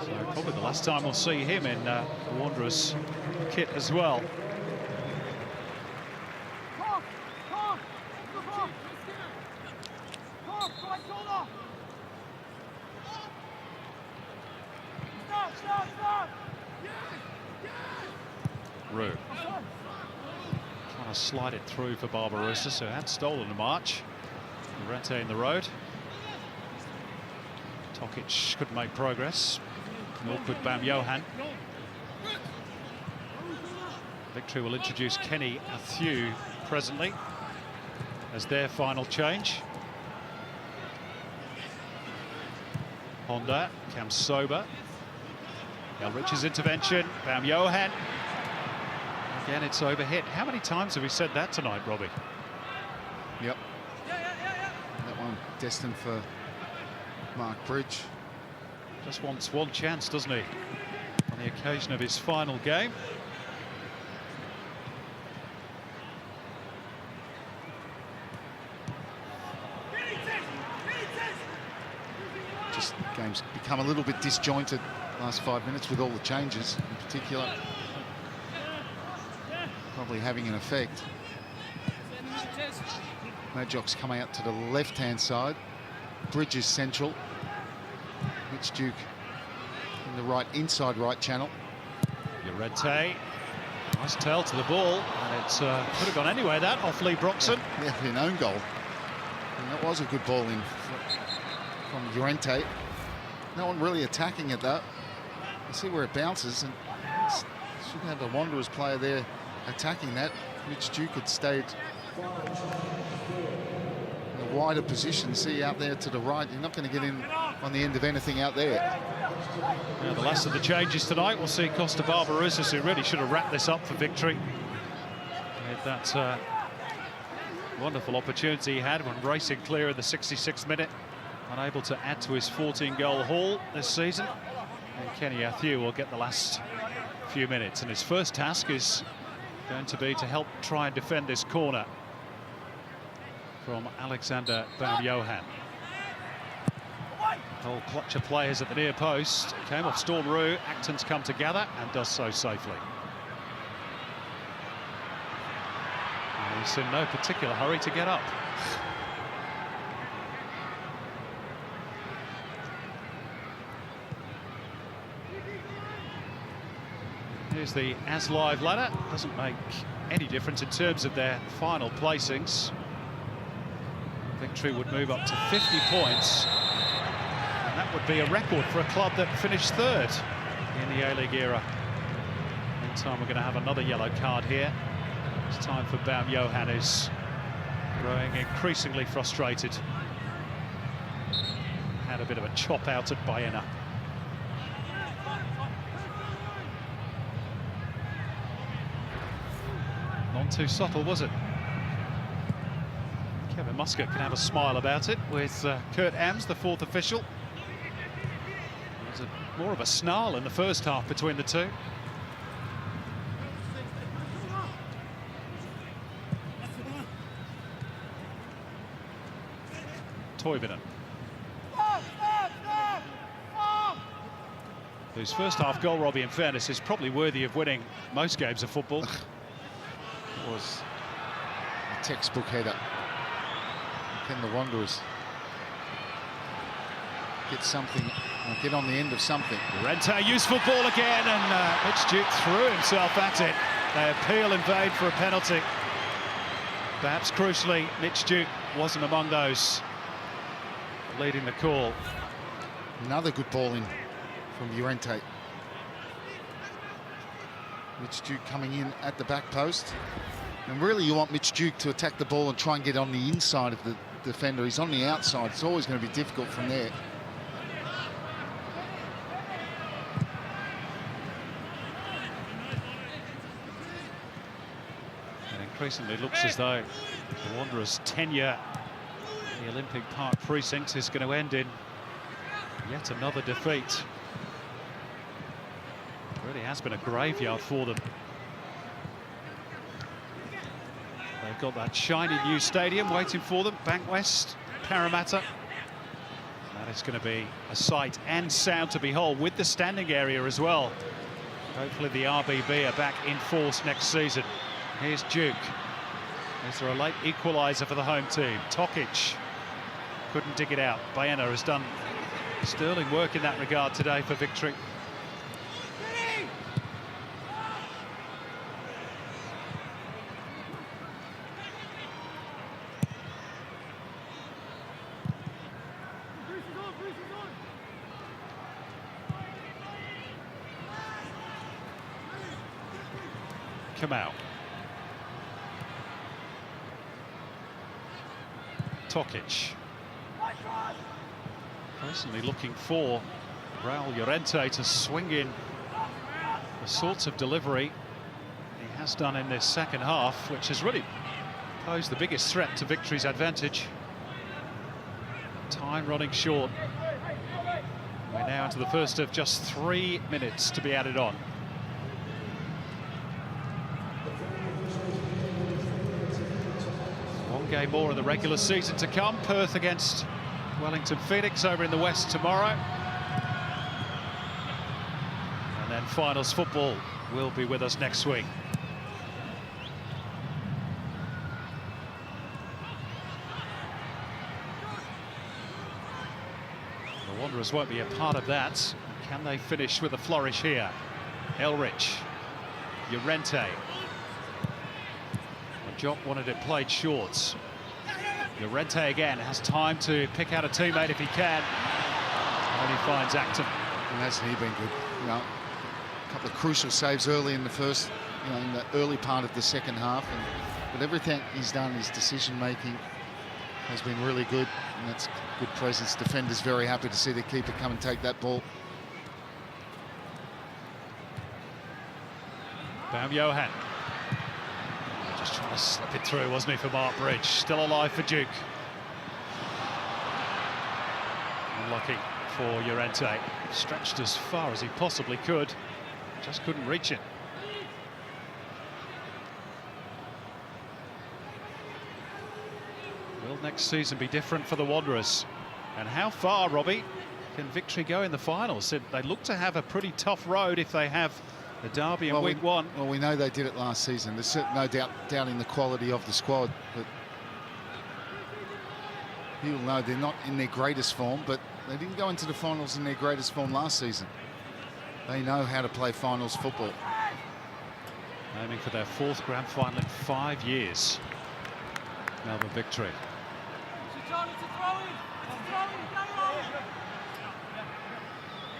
So probably the last time we'll see him in the Wanderers kit as well. Rue. Trying to slide it through for Barbarossa, so had stolen the march. Llorente in the road. Tokic couldn't make progress. Nor could Bam Johan. Victory will introduce Kenny Athew presently as their final change. Honda, Cam Sober. Elrich's intervention, Bam Johan. Again, it's overhit. How many times have we said that tonight, Robbie? Yep. That one destined for Mark Bridge. Just wants one chance, doesn't he? On the occasion of his final game. Just game's become a little bit disjointed last 5 minutes with all the changes in particular. Probably having an effect. Majok's coming out to the left-hand side. Bridges central. Mitch Duke in the right, inside right channel. Llorente, nice tail to the ball, and it could have gone anywhere, that, off Lee Broxson. Yeah, an own goal. And that was a good ball in from Llorente. No one really attacking it, though. You see where it bounces, and shouldn't have the Wanderers player there attacking that. Mitch Duke had stayed in a wider position. See out there to the right, you're not going to get in on the end of anything out there. Now, the last of the changes tonight, we'll see Costa Barbarossa, who really should have wrapped this up for victory. He had that wonderful opportunity he had when racing clear in the 66th minute. Unable to add to his 14-goal haul this season. And Kenny Athew will get the last few minutes. And his first task is going to be to help try and defend this corner from Alexander Bam Johan. Whole clutch of players at the near post. Came off Storm Roux. Acton's come together and does so safely. And he's in no particular hurry to get up. Here's the As Live ladder. Doesn't make any difference in terms of their final placings. Victory would move up to 50 points. And that would be a record for a club that finished third in the A-League era. Meantime, we're going to have another yellow card here. It's time for Bam Johan, who's growing increasingly frustrated. Had a bit of a chop out at Baena. Not too subtle, was it? Kevin Muscat can have a smile about it with Kurt Ams, the fourth official. There's more of a snarl in the first half between the two. Toivonen, whose first half goal, Robbie, in fairness, is probably worthy of winning most games of football. It was a textbook header. Can the Wanderers get something, or get on the end of something? Llorente, useful ball again, and Mitch Duke threw himself at it. They appeal in vain for a penalty. Perhaps crucially, Mitch Duke wasn't among those leading the call. Another good ball in from Llorente. Mitch Duke coming in at the back post. And really you want Mitch Duke to attack the ball and try and get on the inside of the defender. He's on the outside. It's always going to be difficult from there. It increasingly looks as though the Wanderers' tenure in the Olympic Park precinct is going to end in yet another defeat. It really has been a graveyard for them. They've got that shiny new stadium waiting for them, Bankwest, Parramatta. That is going to be a sight and sound to behold, with the standing area as well. Hopefully the RBB are back in force next season. Here's Duke. Is there a late equaliser for the home team? Tokic couldn't dig it out. Baena has done sterling work in that regard today for victory. Kamau. Tokic. Personally looking for Raul Llorente to swing in the sorts of delivery he has done in this second half, which has really posed the biggest threat to Victory's advantage. Time running short. We're now into the first of just 3 minutes to be added on. One game more of the regular season to come. Perth against Wellington Phoenix over in the west tomorrow. And then finals football will be with us next week. The Wanderers won't be a part of that. Can they finish with a flourish here? Elrich, Llorente. Jock wanted it played short. Llorente again has time to pick out a teammate if he can. And he finds Acton. And hasn't he been good? You know, a couple of crucial saves early in the first, you know, in the early part of the second half. But everything he's done, his decision making has been really good, and that's good presence. Defenders very happy to see the keeper come and take that ball. Bam Johan. Just trying to slip it through, wasn't he, for Mark Bridge? Still alive for Duke. Unlucky for Llorente. Stretched as far as he possibly could. Just couldn't reach it. Will next season be different for the Wanderers? And how far, Robbie, can Victory go in the finals? They look to have a pretty tough road if they have the derby in week one. Well, we know they did it last season. There's no doubt doubting the quality of the squad, but people know they're not in their greatest form, but they didn't go into the finals in their greatest form last season. They know how to play finals football. Aiming for their fourth grand final in 5 years. Melbourne Victory.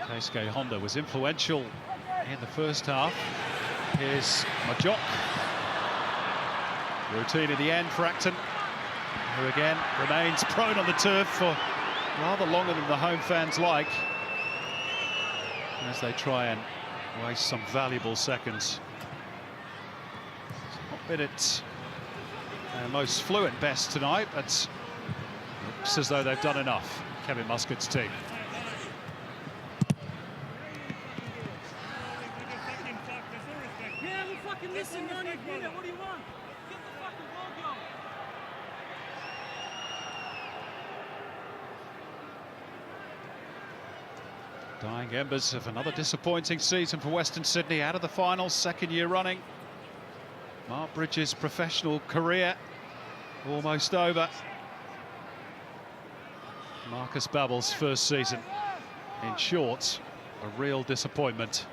Keisuke Honda was influential in the first half. Here's Majok. Routine in the end for Acton, who again remains prone on the turf for rather longer than the home fans like, as they try and waste some valuable seconds. It's not been its most fluent best tonight, but looks as though they've done enough, Kevin Muscat's team. Listen, man, you get it. What do you want? Get the fucking ball going. Dying embers of another disappointing season for Western Sydney, out of the finals, second year running. Mark Bridges' professional career almost over. Marcus Babbel's first season, in short, a real disappointment.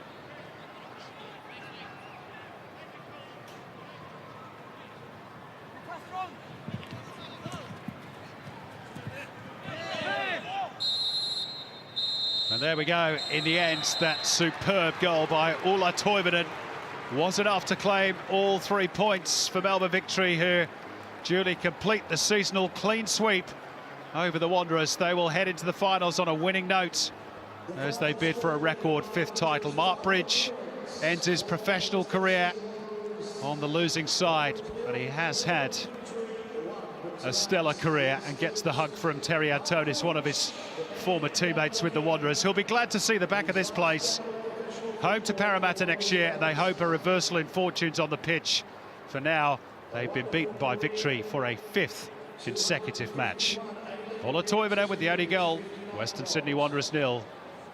And there we go. In the end, that superb goal by Ulla Toivonen was enough to claim all 3 points for Melbourne Victory, who duly complete the seasonal clean sweep over the Wanderers. They will head into the finals on a winning note as they bid for a record 5th title. Mark Bridge ends his professional career on the losing side, but he has had a stellar career and gets the hug from Terry Antonis, one of his former teammates with the Wanderers. He'll be glad to see the back of this place. Home to Parramatta next year, and they hope a reversal in fortunes on the pitch. For now, they've been beaten by Victory for a 5th consecutive match. Ulla Toivonen with the only goal. Western Sydney Wanderers 0,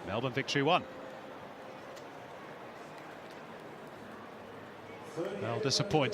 Melbourne Victory 1. Well, disappointing.